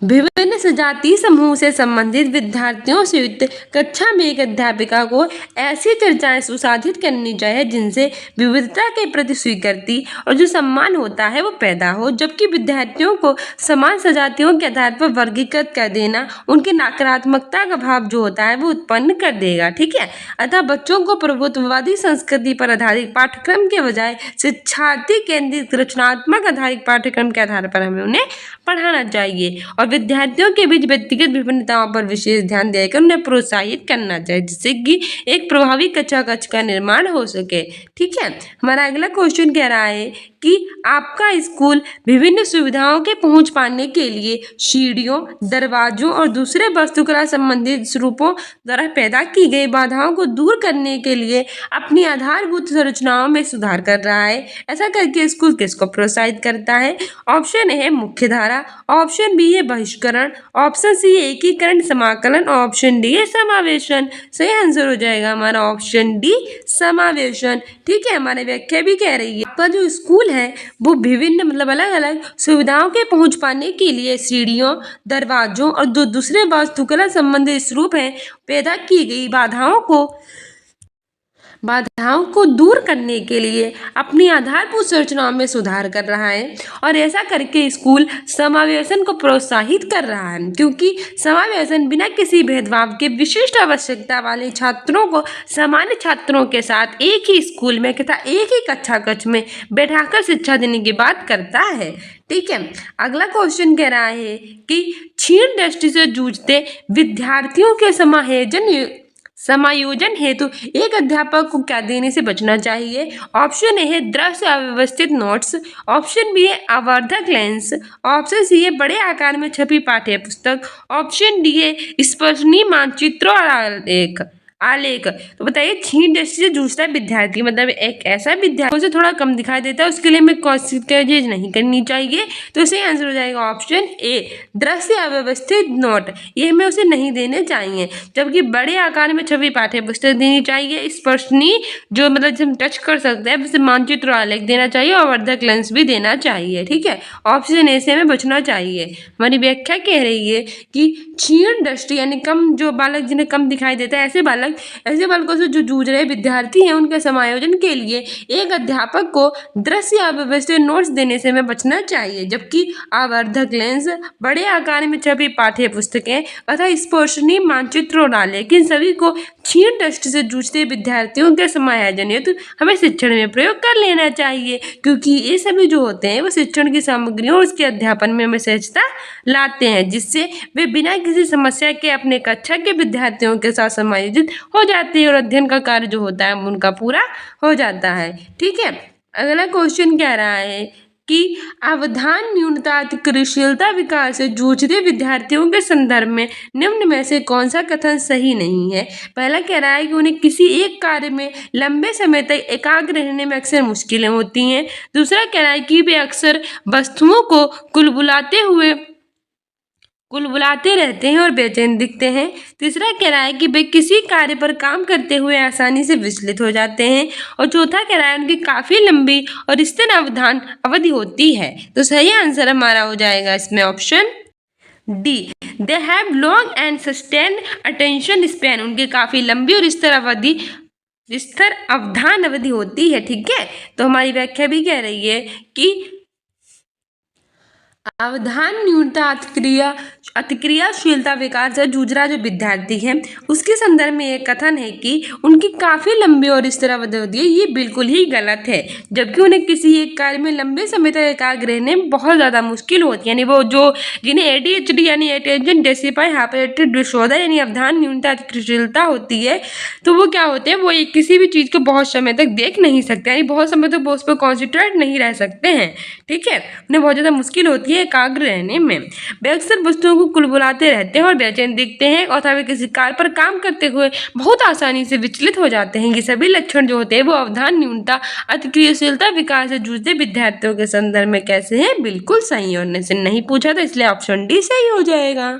विभिन्न सजातीय समूह से संबंधित विद्यार्थियों से युक्त कक्षा में एक अध्यापिका को ऐसी चर्चाएं सुसाधित करनी चाहिए जिनसे विविधता के प्रति स्वीकृति और जो सम्मान होता है वो पैदा हो, जबकि विद्यार्थियों को समान सजातियों के आधार पर वर्गीकृत कर देना उनकी नकारात्मकता का भाव जो होता है वो उत्पन्न कर देगा। ठीक है, अतः बच्चों को प्रभुत्ववादी संस्कृति पर आधारित पाठ्यक्रम के बजाय शिक्षार्थी केंद्रित रचनात्मक आधारित पाठ्यक्रम के आधार पर हमें उन्हें पढ़ाना चाहिए और विद्यार्थियों के बीच व्यक्तिगत विभिन्नताओं पर विशेष ध्यान देकर उन्हें प्रोत्साहित करना चाहिए, जिससे कि एक प्रभावी कक्षा कक्ष का निर्माण हो सके। ठीक है, हमारा अगला क्वेश्चन कह रहा है कि आपका स्कूल विभिन्न सुविधाओं के पहुंच पाने के लिए सीढ़ियों, दरवाजों और दूसरे वास्तुकला संबंधित स्वरूपों द्वारा पैदा की गई बाधाओं को दूर करने के लिए अपनी आधारभूत संरचनाओं में सुधार कर रहा है। ऐसा करके स्कूल किसको प्रोत्साहित करता है। ऑप्शन ए है मुख्य धारा, ऑप्शन बी है बहिष्करण, ऑप्शन सी है एकीकरण समाकलन, ऑप्शन डी है समावेशन। सही आंसर हो जाएगा हमारा ऑप्शन डी, समावेशन। ठीक है, हमारी व्याख्या भी कह रही है आपका जो स्कूल है वो विभिन्न मतलब अलग अलग सुविधाओं के पहुंच पाने के लिए सीढ़ियों, दरवाजों और जो दूसरे वास्तुकला संबंधित स्वरूप हैं पैदा की गई बाधाओं को दूर करने के लिए अपनी आधारभूत संरचनाओं में सुधार कर रहा है और ऐसा करके स्कूल समावेशन को प्रोत्साहित कर रहा है, क्योंकि समावेशन बिना किसी भेदभाव के विशिष्ट आवश्यकता वाले छात्रों को सामान्य छात्रों के साथ एक ही स्कूल में तथा एक ही कक्षा कक्ष में बैठाकर शिक्षा देने की बात करता है। ठीक है, अगला क्वेश्चन कह रहा है कि क्षीण दृष्टि से जूझते विद्यार्थियों के समायोजन हेतु एक अध्यापक को क्या देने से बचना चाहिए। ऑप्शन ए है दृश्य अव्यवस्थित नोट्स, ऑप्शन बी है आवर्धक लेंस, ऑप्शन सी है बड़े आकार में छपी पाठ्य पुस्तक, ऑप्शन डी है स्पर्शनीय मानचित्र और आलेख। तो बताइए क्षीण दृष्टि से जूझता है विद्यार्थी मतलब एक ऐसा विद्यार्थी से थोड़ा कम दिखाई देता है, उसके लिए हमें कोशिश नहीं करनी चाहिए। तो इसे आंसर हो जाएगा ऑप्शन ए दृश्य अव्यवस्थित नोट, ये हमें उसे नहीं देने चाहिए। जबकि बड़े आकार में छवि पाठ्य पुस्तक देनी चाहिए, स्पर्शनीय जो मतलब जिसे हम टच कर सकते हैं वैसे मानचित्र आलेख देना चाहिए और आवर्धक लेंस भी देना चाहिए। ठीक है, ऑप्शन ए से हमें बचना चाहिए। हमारी व्याख्या कह रही है कि क्षीण दृष्टि यानी कम जो बालक जिन्हें कम दिखाई देता है ऐसे बालक बालक ऐसे बालकों से जो जूझ रहे विद्यार्थी हैं उनके समायोजन के लिए एक अध्यापक को दृश्य अव्यवस्थित नोट्स देने से हमें बचना चाहिए, जबकि आवर्धक लेंस, बड़े आकार में छपी पाठ्य पुस्तकें तथा स्पर्शनीय मानचित्र डालें। लेकिन सभी को क्षीण दृष्टि से जूझते विद्यार्थियों के समायोजन हेतु हमें शिक्षण में प्रयोग कर लेना चाहिए, क्योंकि ये सभी जो होते हैं वो शिक्षण की सामग्रियों और उसके अध्यापन में हमें सहजता लाते हैं, जिससे वे बिना किसी समस्या के अपने कक्षा के विद्यार्थियों के साथ समायोजित हो जाते हैं और अध्ययन का कार्य जो होता है उनका पूरा हो जाता है। ठीक है, अगला क्वेश्चन कह रहा है कि अवधान न्यूनता क्रियाशीलता विकार से जूझते विद्यार्थियों के संदर्भ में निम्न में से कौन सा कथन सही नहीं है। पहला कह रहा है कि उन्हें किसी एक कार्य में लंबे समय तक एकाग्र रहने में अक्सर मुश्किलें होती हैं। दूसरा कह रहा है कि वे अक्सर वस्तुओं को कुलबुलाते रहते हैं और बेचैन दिखते हैं। तीसरा कह रहा है कि वे किसी कार्य पर काम करते हुए आसानी से विचलित हो जाते हैं। और चौथा कह रहा है उनकी काफ़ी लंबी और स्थिर अवधान अवधि होती है। तो सही आंसर हमारा हो जाएगा इसमें option D, they have long and sustained attention span. उनकी काफ़ी लंबी और स्थिर अवधान अवधि होती है। ठीक है, तो हमारी व्याख्या भी कह रही है कि अवधान न्यूनता अतिक्रियाशीलता विकार से जूझ रहा जो विद्यार्थी है उसके संदर्भ में एक कथन है कि उनकी काफ़ी लंबी और स्थिर अवधि होती है। ये बिल्कुल ही गलत है, जबकि उन्हें किसी एक कार्य में लंबे समय तक एकाग्र रहने में बहुत ज़्यादा मुश्किल होती है। यानी वो जो जिन्हें ADHD यानी अटेंशन डेफिसिट हाइपरएक्टिव डिसऑर्डर यानी अवधान न्यूनता अतिक्रियाशीलता होती है, तो वो क्या होते हैं, वो किसी भी चीज़ को बहुत समय तक देख नहीं सकते, यानी बहुत समय तक वो उस पर कॉन्सेंट्रेट नहीं रह सकते हैं। ठीक है, उन्हें बहुत ज़्यादा मुश्किल होती है एकाग्र रहने में। वे अक्सर वस्तुओं को कुलबुलाते रहते हैं और बेचैन दिखते हैं और वे किसी कार्य पर काम करते हुए बहुत आसानी से विचलित हो जाते हैं। ये सभी लक्षण जो होते हैं वो अवधान न्यूनता अतिक्रियाशीलता विकार से जूझते विद्यार्थियों के संदर्भ में कैसे हैं, बिल्कुल सही होने से नहीं पूछा था, इसलिए ऑप्शन डी सही हो जाएगा।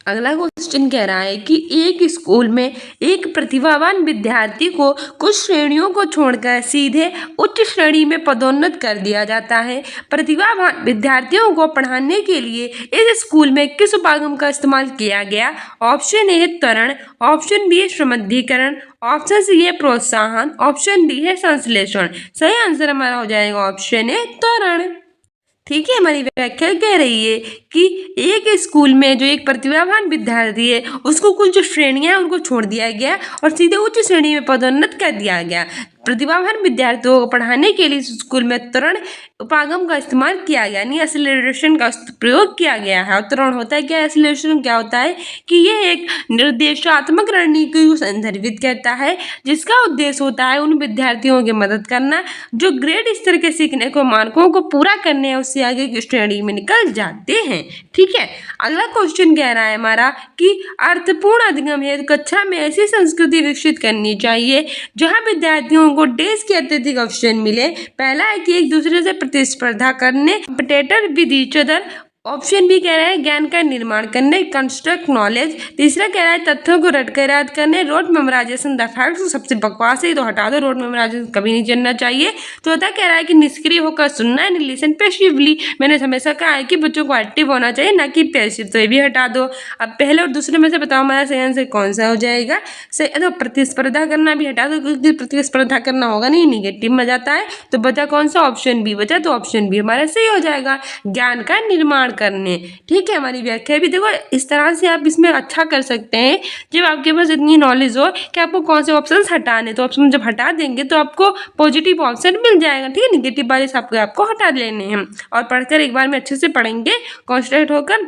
अगला क्वेश्चन कह रहा है कि एक स्कूल में एक प्रतिभावान विद्यार्थी को कुछ श्रेणियों को छोड़कर सीधे उच्च श्रेणी में पदोन्नत कर दिया जाता है। प्रतिभावान विद्यार्थियों को पढ़ाने के लिए इस स्कूल में किस उपागम का इस्तेमाल किया गया। ऑप्शन ए है त्वरण, ऑप्शन बी है समृद्धिकरण, ऑप्शन सी है प्रोत्साहन, ऑप्शन डी है संश्लेषण। सही आंसर हमारा हो जाएगा ऑप्शन ए त्वरण। ठीक है, हमारी व्याख्या कह रही है कि एक स्कूल में जो एक प्रतिभावान विद्यार्थी है उसको कुछ जो श्रेणियां उनको छोड़ दिया गया और सीधे उच्च श्रेणी में पदोन्नत कर दिया गया। प्रतिभावान विद्यार्थियों को पढ़ाने के लिए स्कूल में त्वरण उपागम का इस्तेमाल किया गया, यानी एक्सीलरेशन का प्रयोग किया गया है। और त्वरण होता है क्या, एक्सीलरेशन क्या होता है कि यह एक निर्देशात्मक रणनीति को संदर्भित करता है जिसका उद्देश्य होता है उन विद्यार्थियों की मदद करना जो ग्रेड स्तर के सीखने को मानकों को पूरा करने या उससे आगे की श्रेणी में निकल जाते हैं। ठीक है, अगला क्वेश्चन कह रहा है हमारा कि अर्थपूर्ण अधिगम हेतु कक्षा में ऐसी संस्कृति विकसित करनी चाहिए जहाँ विद्यार्थियों को डेज के अत्यधिक अवसर मिले। पहला है कि एक दूसरे से प्रतिस्पर्धा करने, competitor with each other. Option B कह रहा है ज्ञान का निर्माण करने, कंस्ट्रक्ट नॉलेज। तीसरा कह रहा है तथ्यों को रटकर याद करने, रोड मेमोराइजेशन। द फैक्ट्स तो सबसे बकवास है, तो हटा दो, रोड मेमोराइजेशन कभी नहीं चलना चाहिए। चौथा कह रहा है कि निष्क्रिय होकर सुनना है, लिसन पैसिवली। मैंने हमेशा कहा है कि बच्चों को एक्टिव होना चाहिए ना कि पैसिव, तो ये भी हटा दो। अब पहले और दूसरे में से बताओ हमारा सही आंसर कौन सा हो जाएगा। सही तो प्रतिस्पर्धा करना भी हटा दो, क्योंकि प्रतिस्पर्धा करना होगा नहीं, निगेटिव में जाता है। तो बचा कौन सा, ऑप्शन बी बचा, तो ऑप्शन बी हमारा सही हो जाएगा, ज्ञान का निर्माण करने। ठीक है, हमारी व्याख्या भी देखो इस तरह से आप इसमें अच्छा कर सकते हैं जब आपके पास इतनी नॉलेज हो कि आपको कौन से ऑप्शन हटाने, तो ऑप्शन जब हटा देंगे तो आपको पॉजिटिव ऑप्शन मिल जाएगा। ठीक है, निगेटिव वाले आपको हटा लेने हैं और पढ़कर एक बार में अच्छे से पढ़ेंगे, कॉन्सेंट्रेट होकर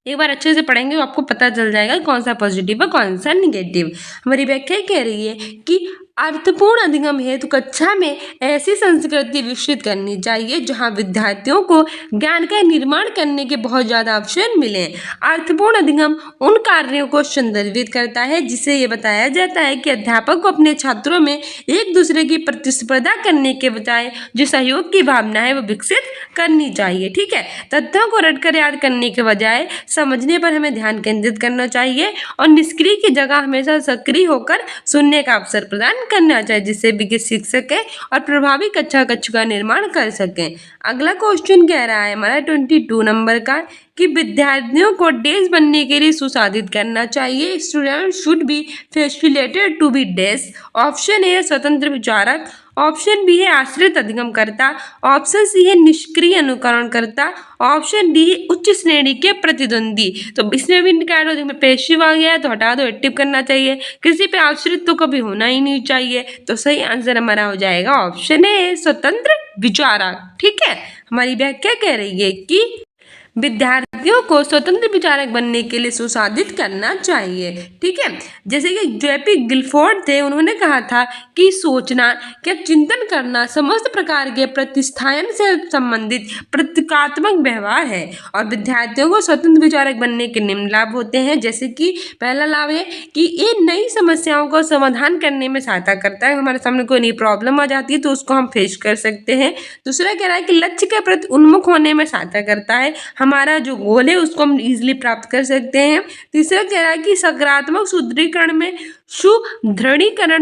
एक बार अच्छे से पढ़ेंगे तो आपको पता चल जाएगा कौन सा पॉजिटिव है कौन सा निगेटिव। हमारी व्याख्या कह रही है कि अर्थपूर्ण अधिगम हेतु कक्षा में ऐसी संस्कृति विकसित करनी चाहिए जहां विद्यार्थियों को ज्ञान का निर्माण करने के बहुत ज़्यादा अवसर मिले। अर्थपूर्ण अधिगम उन कार्यों को संदर्भित करता है जिसे ये बताया जाता है कि अध्यापक को अपने छात्रों में एक दूसरे की प्रतिस्पर्धा करने के बजाय जो सहयोग की भावना है वो विकसित करनी चाहिए। ठीक है, तथ्यों को रटकर याद करने के बजाय समझने पर हमें ध्यान केंद्रित करना चाहिए और निष्क्रिय की जगह हमेशा सक्रिय होकर सुनने का अवसर प्रदान प्रदान करना चाहिए जिससे विज्ञ सीख सके और प्रभावी कक्षा कक्ष का निर्माण कर सकें। अगला क्वेश्चन कह रहा है हमारा 22 नंबर का कि विद्यार्थियों को डेस्क बनने के लिए सुसाधित करना चाहिए। Student should be facilitated to be desk. Option A स्वतंत्र विचारक, ऑप्शन बी है आश्रित अधिगमकर्ता, ऑप्शन सी है निष्क्रिय अनुकरणकर्ता, ऑप्शन डी है उच्च श्रेणी के प्रतिद्वंदी। तो इसमें भी निकाल दो, में पेशिव आ गया तो हटा दो, एक्टिव करना चाहिए। किसी पे आश्रित तो कभी होना ही नहीं चाहिए। तो सही आंसर हमारा हो जाएगा ऑप्शन ए स्वतंत्र विचारक। ठीक है, हमारी व्याख्या कह रही है कि विद्यार्थियों को स्वतंत्र विचारक बनने के लिए सुसाधित करना चाहिए। ठीक है, जैसे कि जेपी गिलफोर्ड थे, उन्होंने कहा था कि सोचना क्या चिंतन करना समस्त प्रकार के प्रतिष्ठान से संबंधित प्रतीकात्मक व्यवहार है और विद्यार्थियों को स्वतंत्र विचारक बनने के निम्न लाभ होते हैं। जैसे कि पहला लाभ है कि ये नई समस्याओं का समाधान करने में सहायता करता है। हमारे सामने कोई नई प्रॉब्लम आ जाती है तो उसको हम फेस कर सकते हैं। दूसरा कह रहा है कि लक्ष्य के प्रति उन्मुख होने में सहायता करता है, हमारा जो गोल है उसको हम इजीली प्राप्त कर सकते हैं। तीसरा कह रहा है कि सकारात्मक सुदृढ़ीकरण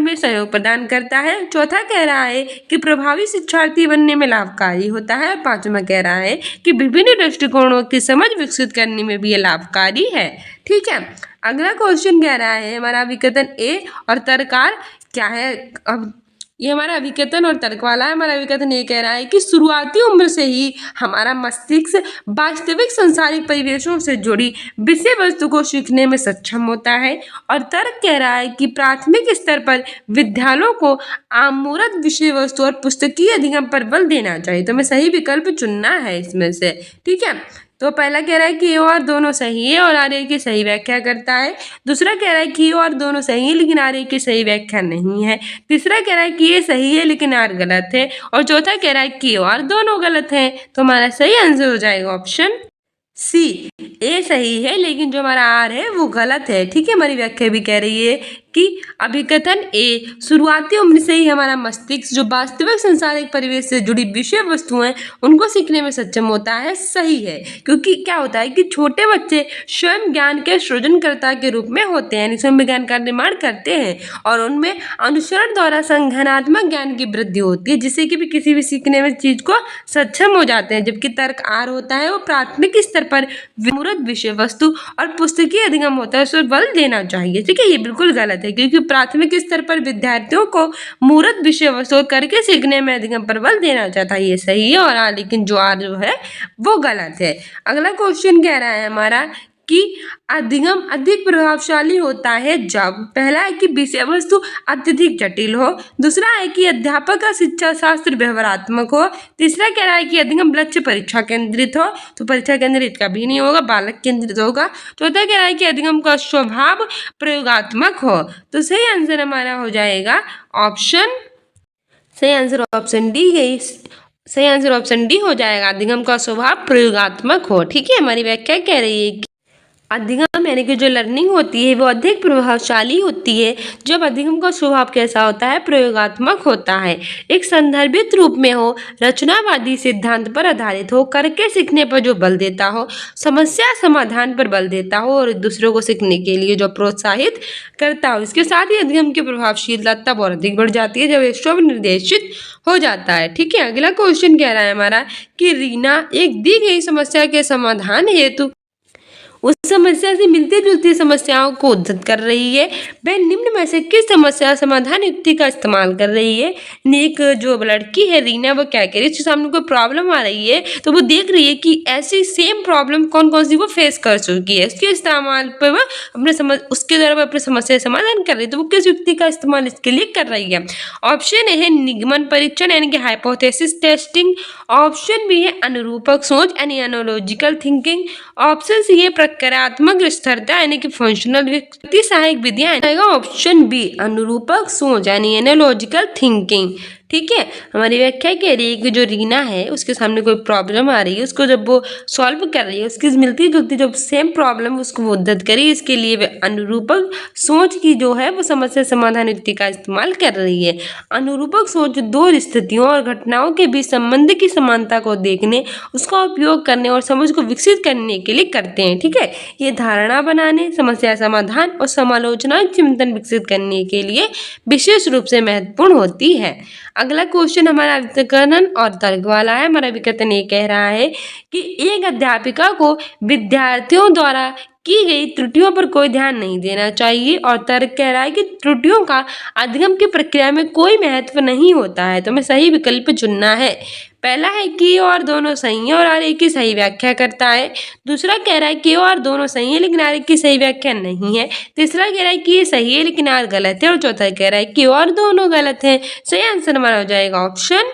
में सहयोग प्रदान करता है। चौथा कह रहा है कि प्रभावी शिक्षार्थी बनने में लाभकारी होता है। पांचवा कह रहा है कि विभिन्न दृष्टिकोणों की समझ विकसित करने में भी ये लाभकारी है। ठीक है, अगला क्वेश्चन कह रहा है हमारा विकथन ए और तर्कार क्या है। अब ये हमारा अभिकथन और तर्क वाला है। हमारा अभिकथन ये कह रहा है कि शुरुआती उम्र से ही हमारा मस्तिष्क वास्तविक सांसारिक परिवेशों से जुड़ी विषय वस्तु को सीखने में सक्षम होता है। और तर्क कह रहा है कि प्राथमिक स्तर पर विद्यालयों को आमूरत विषय वस्तु और पुस्तकीय अधिगम पर बल देना चाहिए। तो हमें सही विकल्प चुनना है इसमें से। ठीक है, तो पहला कह रहा है कि ये और दोनों सही है और आर ए की सही व्याख्या करता है। दूसरा कह रहा है कि ये और दोनों सही है लेकिन आर ए की सही व्याख्या नहीं है। तीसरा कह रहा है कि ये सही है लेकिन आर गलत है। और चौथा कह रहा है कि ये और दोनों गलत हैं। तो हमारा सही आंसर हो जाएगा ऑप्शन सी, ए सही है लेकिन जो हमारा आर है वो गलत है। ठीक है, हमारी व्याख्या भी कह रही है कि अभिकथन ए शुरुआती उम्र से ही हमारा मस्तिष्क जो वास्तविक सांसारिक परिवेश से जुड़ी विषय वस्तुएं उनको सीखने में सक्षम होता है, सही है। क्योंकि क्या होता है कि छोटे बच्चे स्वयं ज्ञान के सृजनकर्ता के रूप में होते हैं, स्वयं ज्ञान का निर्माण करते हैं और उनमें अनुसरण द्वारा संज्ञानात्मक ज्ञान की वृद्धि होती है जिससे कि भी किसी भी सीखने में चीज को सक्षम हो जाते हैं। जबकि तर्क आर होता है वो प्राथमिक स्तर पर विमूर्त विषय वस्तु और पुस्तकीय अधिगम होता है, उसमें बल देना चाहिए। ठीक है, ये बिल्कुल गलत है क्योंकि प्राथमिक स्तर पर विद्यार्थियों को मूर्त विषय वस्तु करके सीखने में अधिगम पर बल देना चाहता है, ये सही है। और लेकिन जो आर जो है वो गलत है। अगला क्वेश्चन कह रहा है हमारा कि अधिगम अधिक प्रभावशाली होता है जब पहला है कि विषय वस्तु अत्यधिक जटिल हो, दूसरा है कि अध्यापक का शिक्षा शास्त्र व्यवहारात्मक हो, तीसरा कह रहा है कि अधिगम लक्ष्य परीक्षा केंद्रित हो, तो परीक्षा केंद्रित कभी नहीं होगा, बालक केंद्रित होगा। चौथा कह रहा है कि अधिगम का स्वभाव प्रयोगात्मक हो। तो सही आंसर हमारा हो जाएगा ऑप्शन, सही आंसर ऑप्शन डी है। सही आंसर ऑप्शन डी हो जाएगा, अधिगम का स्वभाव प्रयोगात्मक हो। ठीक है, हमारी व्याख्या कह रही है कि अधिगम यानी कि जो लर्निंग होती है वो अधिक प्रभावशाली होती है जब अधिगम का स्वभाव कैसा होता है, प्रयोगात्मक होता है, एक संदर्भित रूप में हो, रचनावादी सिद्धांत पर आधारित हो, करके सीखने पर जो बल देता हो, समस्या समाधान पर बल देता हो और दूसरों को सीखने के लिए जो प्रोत्साहित करता हो। इसके साथ ही अधिगम की प्रभावशीलता तब और अधिक बढ़ जाती है जब एक स्व निर्देशित हो जाता है। ठीक है, अगला क्वेश्चन कह रहा है हमारा कि रीना एक दी गई समस्या के समाधान हेतु उस समस्या से मिलती जुलती समस्याओं को उद्धृत कर रही है। वह निम्न में से किस समस्या समाधान युक्ति का इस्तेमाल कर रही है। एक जो लड़की है रीना, वो क्या कह रही है, उसके सामने कोई प्रॉब्लम आ रही है तो वो देख रही है कि ऐसी सेम प्रॉब्लम कौन कौन सी वो फेस कर चुकी है, उसके इस्तेमाल पर वह उसके द्वारा वह अपने समस्या समाधान कर रही है। तो वो किस युक्ति का इस्तेमाल इसके लिए कर रही है। ऑप्शन ए है निगमन परीक्षण यानी कि हाइपोथेसिस टेस्टिंग, ऑप्शन बी है अनुरूपक सोच यानी एनालॉजिकल थिंकिंग, ऑप्शन सी है प्रक्रियात्मक स्थिरता यानी कि फंक्शनल व्यक्ति सहायक विधियां, ऑप्शन बी अनुरूपक सोच यानी एनालॉजिकल थिंकिंग। ठीक है। हमारी व्याख्या कह रही है कि जो रीना है उसके सामने कोई प्रॉब्लम आ रही है, उसको जब वो सॉल्व कर रही है, उसकी मिलती जुलती जो सेम प्रॉब्लम उसको वो उद्धत करी, इसके लिए वे अनुरूपक सोच की जो है वो समस्या समाधान युक्ति का इस्तेमाल कर रही है। अनुरूपक सोच दो स्थितियों और घटनाओं के बीच संबंध की समानता को देखने, उसका उपयोग करने और समझ को विकसित करने के लिए करते हैं। ठीक है, ये धारणा बनाने, समस्या समाधान और समालोचना चिंतन विकसित करने के लिए विशेष रूप से महत्वपूर्ण होती है। अगला क्वेश्चन हमारा व्युत्क्रमण और तर्क वाला है। हमारा व्युत्क्रमण ये कह रहा है कि एक अध्यापिका को विद्यार्थियों द्वारा की गई त्रुटियों पर कोई ध्यान नहीं देना चाहिए, और तर्क कह रहा है कि त्रुटियों का अधिगम की प्रक्रिया में कोई महत्व नहीं होता है। तो हमें सही विकल्प चुनना है। पहला है कि और दोनों सही है और आर एक की सही व्याख्या करता है। दूसरा कह रहा है कि और दोनों सही है लेकिन आर एक की सही व्याख्या नहीं है। तीसरा कह रहा है कि ये सही है लेकिन आर गलत है। और चौथा कह रहा है कि और दोनों गलत है। सही आंसर हमारा हो जाएगा ऑप्शन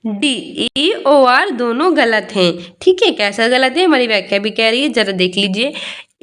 डी, ई ओ आर दोनों गलत हैं। ठीक है, कैसा गलत है हमारी व्याख्या भी कह रही है, जरा देख लीजिए।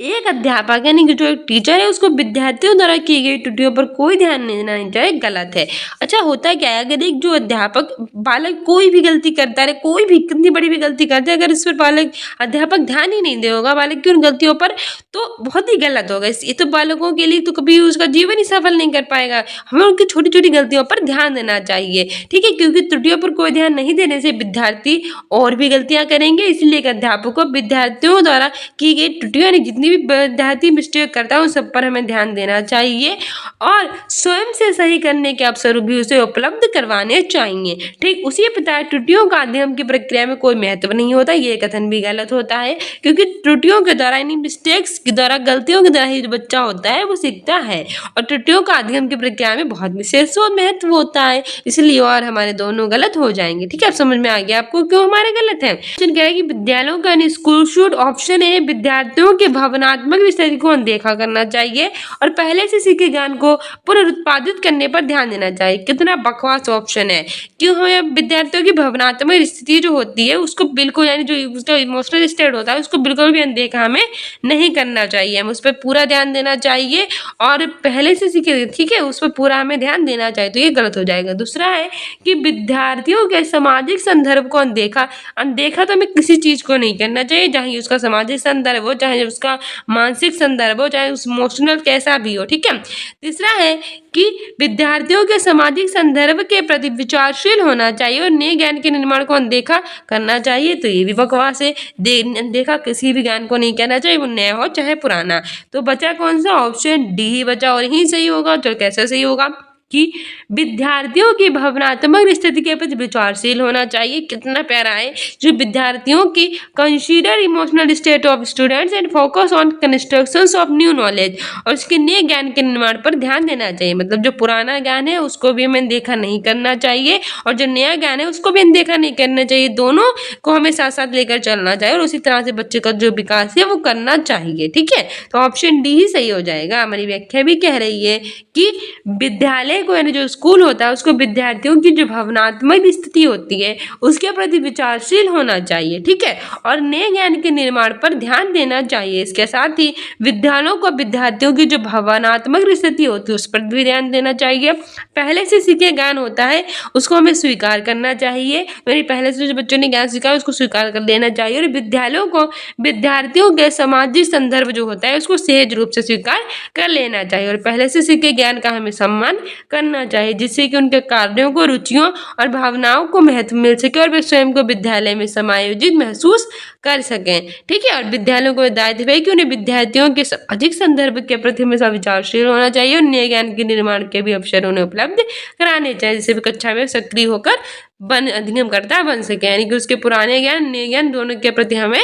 एक अध्यापक यानी कि जो एक टीचर है उसको विद्यार्थियों द्वारा की गई त्रुटियों पर कोई ध्यान नहीं देना चाहिए, गलत है। अच्छा, होता क्या है, अगर एक जो अध्यापक बालक कोई भी गलती करता है, कोई भी कितनी बड़ी भी गलती करता है, अगर इस पर बालक अध्यापक ध्यान ही नहीं देगा बालक की उन गलतियों पर, तो बहुत ही गलत होगा। ये तो बालकों के लिए तो कभी उसका जीवन ही सफल नहीं कर पाएगा। हमें उनकी छोटी छोटी गलतियों पर ध्यान देना चाहिए। ठीक है, क्योंकि त्रुटियों पर कोई ध्यान नहीं देने से विद्यार्थी और भी गलतियां करेंगे, इसलिए एक अध्यापक को विद्यार्थियों द्वारा की गई त्रुटियों यानी जितनी भी विद्यार्थी मिस्टेक करता है उन सब पर हमें ध्यान देना चाहिए और स्वयं से सही करने के अवसर भी उसे उपलब्ध करवाने चाहिए। ठीक उसी प्रकार त्रुटियों का अध्ययन की प्रक्रिया में कोई महत्व नहीं होता, ये कथन भी गलत होता है, क्योंकि त्रुटियों के द्वारा यानी मिस्टेक्स के द्वारा, गलतियों के द्वारा ही जो बच्चा होता है वो सीखता है, और त्रुटियों का अध्ययन की प्रक्रिया में बहुत विशेष महत्व होता है, इसलिए और हमारे दोनों गलत हो जाएंगे। ठीक है, अब समझ में आ गया आपको क्यों हमारे गलत है। क्वेश्चन कह रहा है कि विद्यालयों का स्कूल शुड ऑप्शन है विद्यार्थियों के भावनात्मक विषय को अनदेखा करना चाहिए और पहले से सीखे ज्ञान को पुनरुत्पादित करने पर ध्यान देना चाहिए। कितना बकवास ऑप्शन है। क्यों हमें विद्यार्थियों की भावनात्मक स्थिति जो होती है उसको बिल्कुल यानी जो उसका इमोशनल स्टेट होता है उसको बिल्कुल भी अनदेखा हमें नहीं करना चाहिए, हमें उस पर पूरा ध्यान देना चाहिए और पहले से सीखे, ठीक है, उस पर पूरा हमें ध्यान देना चाहिए, तो ये गलत हो जाएगा। दूसरा है कि विद्यार्थियों के सामाजिक संदर्भ को अनदेखा तो हमें किसी चीज को नहीं करना चाहिए, चाहे उसका सामाजिक संदर्भ हो, चाहे उसका मानसिक संदर्भ हो, चाहे उस इमोशनल कैसा भी हो। ठीक है, तीसरा है कि विद्यार्थियों के सामाजिक संदर्भ के प्रति विचारशील होना चाहिए और नए ज्ञान के निर्माण को अनदेखा करना चाहिए, तो ये भी बकवास है। अनदेखा किसी भी ज्ञान को नहीं करना चाहिए, वो नया हो चाहे पुराना। तो बचा कौन सा, ऑप्शन डी ही बचा और ही सही होगा। तो कैसे सही होगा कि विद्यार्थियों की भावनात्मक स्थिति के प्रति विचारशील होना चाहिए। कितना प्यारा है, जो विद्यार्थियों की consider emotional state of students and focus on constructions of new knowledge, और उसके नए ज्ञान के निर्माण पर ध्यान देना चाहिए। मतलब जो पुराना ज्ञान है उसको भी हमें देखा नहीं करना चाहिए और जो नया ज्ञान है उसको भी अनदेखा नहीं करना चाहिए, दोनों को हमें साथ साथ लेकर चलना चाहिए और उसी तरह से बच्चे का जो विकास है वो करना चाहिए। ठीक है, तो ऑप्शन डी ही सही हो जाएगा। हमारी व्याख्या भी कह रही है कि विद्यालय को यानी जो स्कूल होता है उसको विद्यार्थियों की जो भावनात्मक स्थिति होती है उसके प्रति विचारशील होना चाहिए। ठीक है, और नए ज्ञान के निर्माण पर ध्यान देना चाहिए। इसके साथ ही विद्यालयों को विद्यार्थियों की जो भावनात्मक स्थिति होती है उस पर भी ध्यान देना चाहिए। पहले से सीखे ज्ञान होता है उसको हमें स्वीकार करना चाहिए, यानी पहले से जो बच्चों ने ज्ञान सीखा उसको स्वीकार कर लेना चाहिए, और विद्यालयों को विद्यार्थियों के सामाजिक संदर्भ जो होता है उसको सहज रूप से स्वीकार कर लेना चाहिए और पहले से सीखे ज्ञान का हमें सम्मान करना चाहिए, जिससे कि उनके कार्यों को, रुचियों और भावनाओं को महत्व मिल सके और वे स्वयं को विद्यालय में समायोजित महसूस कर सकें। ठीक है, और विद्यालयों को दायित्व है कि उन्हें विद्यार्थियों के सामाजिक संदर्भ के प्रति हमेशा विचारशील होना चाहिए और नए ज्ञान के निर्माण के भी अवसर उन्हें उपलब्ध कराने चाहिए, जिससे भी कक्षा में सक्रिय होकर अधिगमकर्ता बन सके, यानी कि उसके पुराने ज्ञान नए ज्ञान दोनों के प्रति हमें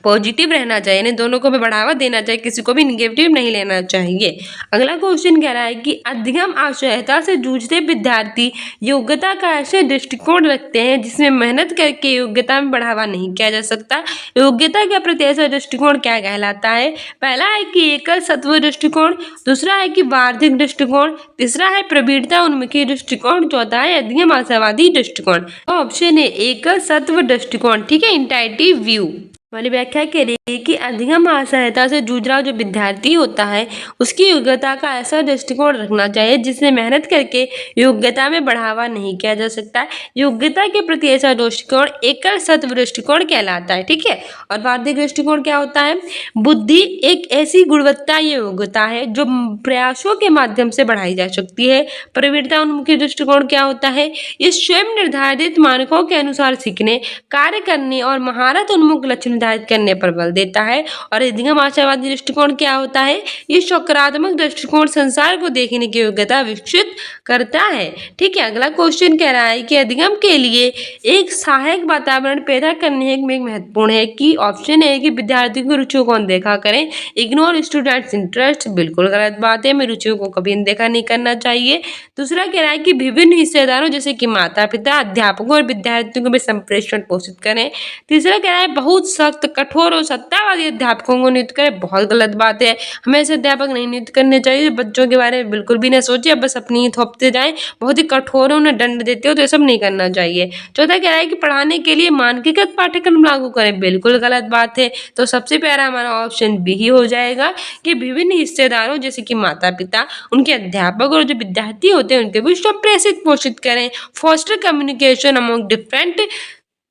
पॉजिटिव रहना चाहिए, यानी दोनों को भी बढ़ावा देना चाहिए, किसी को भी निगेटिव नहीं लेना चाहिए। अगला क्वेश्चन कह रहा है कि अधिगम असहायता से जूझते विद्यार्थी योग्यता का ऐसे दृष्टिकोण रखते हैं जिसमें मेहनत करके योग्यता में बढ़ावा नहीं किया जा सकता। योग्यता के प्रति ऐसा दृष्टिकोण क्या कहलाता है? पहला है कि एकल सत्व दृष्टिकोण, दूसरा है कि वार्षिक दृष्टिकोण, तीसरा है प्रवीणता उन्मुखी दृष्टिकोण, चौथा है अधिगम आशावादी दृष्टिकोण। ऑप्शन है एकल सत्व दृष्टिकोण। ठीक है, इंटाइटिव व्यू। हमारी व्याख्या कह रही कि अधिगम असहायता से जूझ रहा जो विद्यार्थी होता है उसकी योग्यता का ऐसा दृष्टिकोण रखना चाहिए जिससे मेहनत करके योग्यता में बढ़ावा नहीं किया जा सकता है। योग्यता के प्रति ऐसा दृष्टिकोण एकल सत्व दृष्टिकोण कहलाता है। ठीक है, और वार्षिक दृष्टिकोण क्या होता है? बुद्धि एक ऐसी गुणवत्ता या योग्यता है जो प्रयासों के माध्यम से बढ़ाई जा सकती है। प्रवृत्ता उन्मुखी दृष्टिकोण क्या होता है? ये स्वयं निर्धारित मानकों के अनुसार सीखने, कार्य करने और महारत उन्मुख लक्ष्य निर्धारित करने पर बल देता है। और अधिगम आशावादी दृष्टिकोण क्या होता है? ये सकारात्मक दृष्टिकोण संसार को देखने की योग्यता विकसित करता है। ठीक है, अगला क्वेश्चन कह रहा है कि अधिगम के लिए एक सहायक वातावरण पैदा करने में महत्वपूर्ण है कि ऑप्शन है कि विद्यार्थियों की रुचियों को अनदेखा करें, इग्नोर स्टूडेंट्स इंटरेस्ट, बिल्कुल गलत बात है, हमें रुचियों को कभी अनदेखा नहीं करना चाहिए। दूसरा कह रहा है कि विभिन्न हिस्सेदारों जैसे कि माता पिता, अध्यापकों और विद्यार्थियों को भी संप्रेषण पोषित करें। तीसरा कह रहा है बहुत सख्त, कठोर और सत्तावादी अध्यापकों को नियुक्त करें, बहुत गलत बात है, हमें ऐसे अध्यापक नहीं नियुक्त करने चाहिए जो बच्चों के बारे में बिल्कुल भी ना सोचे, बस अपनी थोपते जाएं, बहुत ही कठोर उन्हें दंड देते हो, तो ये सब नहीं करना चाहिए। चौथा कह रहा है कि पढ़ाने के लिए मानकीकृत पाठ्यक्रम लागू करें, बिल्कुल गलत बात है, तो सबसे प्यारा हमारा ऑप्शन बी ही हो जाएगा कि विभिन्न हिस्सेदारों जैसे कि माता पिता, उनके अध्यापक और जो विद्यार्थी होते हैं उनके भी संप्रेषित पोषित करें। Foster communication among different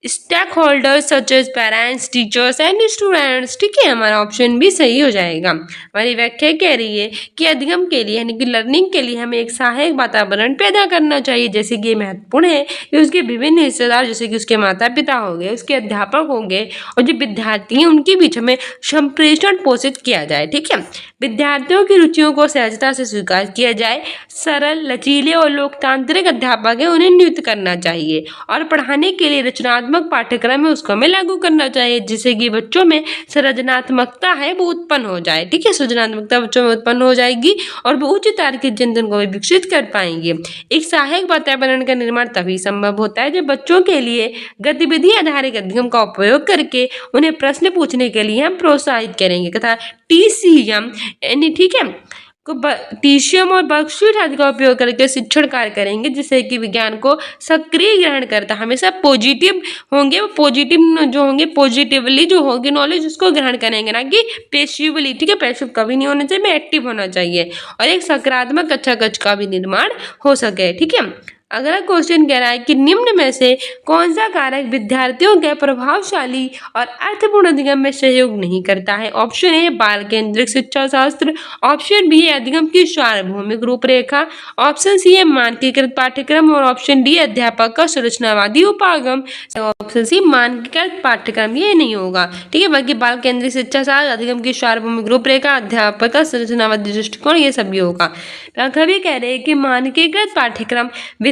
stakeholders such as parents, teachers and students. ठीक है, हमारा ऑप्शन भी सही हो जाएगा। हमारी व्याख्या कह रही है कि अधिगम के लिए यानी कि लर्निंग के लिए हमें एक सहायक वातावरण पैदा करना चाहिए, जैसे कि ये महत्वपूर्ण है कि उसके विभिन्न हिस्सेदार जैसे कि उसके माता पिता हो गए, उसके अध्यापक होंगे और जो विद्यार्थी हैं उनके बीच में संप्रेषण पोषित किया जाए। ठीक है, विद्यार्थियों की रुचियों को सहजता से स्वीकार किया जाए, सरल, लचीले और लोकतांत्रिक अध्यापक है उन्हें नियुक्त करना चाहिए और पढ़ाने के लिए रचनात्मक पाठ्यक्रम है उसको हमें लागू करना चाहिए जिससे कि बच्चों में सृजनात्मकता है वो उत्पन्न हो जाए। ठीक है, सृजनात्मकता बच्चों में उत्पन्न हो जाएगी और वो उच्च तार्किक चिंतन को भी विकसित कर पाएंगे। एक सहायक वातावरण का निर्माण तभी संभव होता है जब बच्चों के लिए गतिविधि आधारित अधिगम का उपयोग करके उन्हें प्रश्न पूछने के लिए हम प्रोत्साहित करेंगे तथा टीसीएम यानी ठीक है टीशियम और बर्कशीट आदि का उपयोग करके शिक्षण कार्य करेंगे जिससे कि विज्ञान को सक्रिय ग्रहण करता हमेशा पॉजिटिव होंगे, वो पॉजिटिव जो होंगे पॉजिटिवली जो होगी नॉलेज उसको ग्रहण करेंगे ना कि पैसिवली। ठीक है, पैसिव कभी नहीं होना चाहिए, एक्टिव होना चाहिए और एक सकारात्मक अच्छा कच का भी निर्माण हो सके। ठीक है, अगला क्वेश्चन कह रहा है कि निम्न में से कौन सा कारक विद्यार्थियों के प्रभावशाली और अर्थपूर्ण अधिगम में सहयोग नहीं करता है? ऑप्शन ए बाल केंद्रित शिक्षा शास्त्र, ऑप्शन बी है अधिगम की सार्वभौमिक रूपरेखा, ऑप्शन सी है मानकीकृत पाठ्यक्रम और ऑप्शन डी अध्यापक का संरचनावादी उपागम। ऑप्शन सी मानकीकृत पाठ्यक्रम, ये नहीं होगा। ठीक है, बाकी बाल केंद्रित शिक्षा शास्त्र, अधिगम की सार्वभौमिक रूपरेखा, अध्यापक का संरचनावादी दृष्टिकोण ये सभी होगा। कभी कह रहे हैं कि मानकीकृत पाठ्यक्रम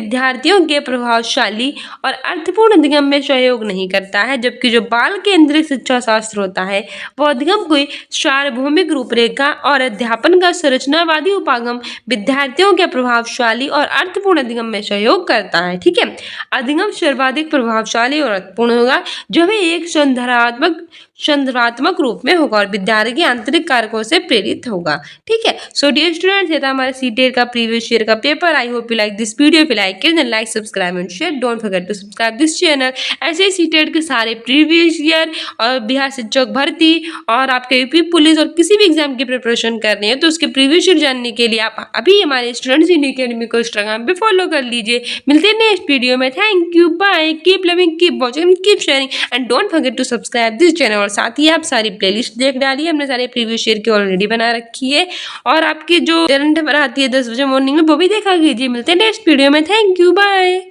विद्यार्थियों के प्रभावशाली और अर्थपूर्ण अधिगम में सहयोग नहीं करता है, जबकि जो बाल केंद्रित शिक्षा शास्त्र होता है वो अधिगम की सार्वभौमिक रूपरेखा और अध्यापन का संरचनावादी उपागम विद्यार्थियों के प्रभावशाली और अर्थपूर्ण अधिगम में सहयोग करता है। ठीक है, अधिगम सर्वाधिक प्रभावशाली और अर्थपूर्ण होगा जो हमें एक संदर्भात्मक रूप में होगा और विद्यार्थी के आंतरिक कारकों से प्रेरित होगा। ठीक है, सो डियर स्टूडेंट्स, ये था हमारे सीटेट का प्रीवियस ईयर का paper. I hope you like this video. If you like it then like, subscribe and share. Don't forget to subscribe this channel. ऐसे ही सीटेट के सारे प्रीवियस ईयर और बिहार शिक्षक भर्ती और आपके यूपी पुलिस और किसी भी एग्जाम की प्रिपरेशन कर रहे हैं तो उसके प्रीवियस ईयर जानने के लिए आप अभी हमारे स्टूडेंट्स इन अकेडमी को इंस्टाग्राम पे फॉलो कर लीजिए। मिलते हैं नेक्स्ट वीडियो में। Thank you, bye, keep loving, keep watching, keep sharing and don't forget to subscribe this channel. और साथ ही आप सारी प्लेलिस्ट देख डालिए, हमने सारे प्रीवियस ईयर की ऑलरेडी बना रखी है और आपकी जो करंट अफेयर आती है 10 बजे मॉर्निंग में वो भी देखा कीजिए। मिलते हैं नेक्स्ट वीडियो में। Thank you, bye.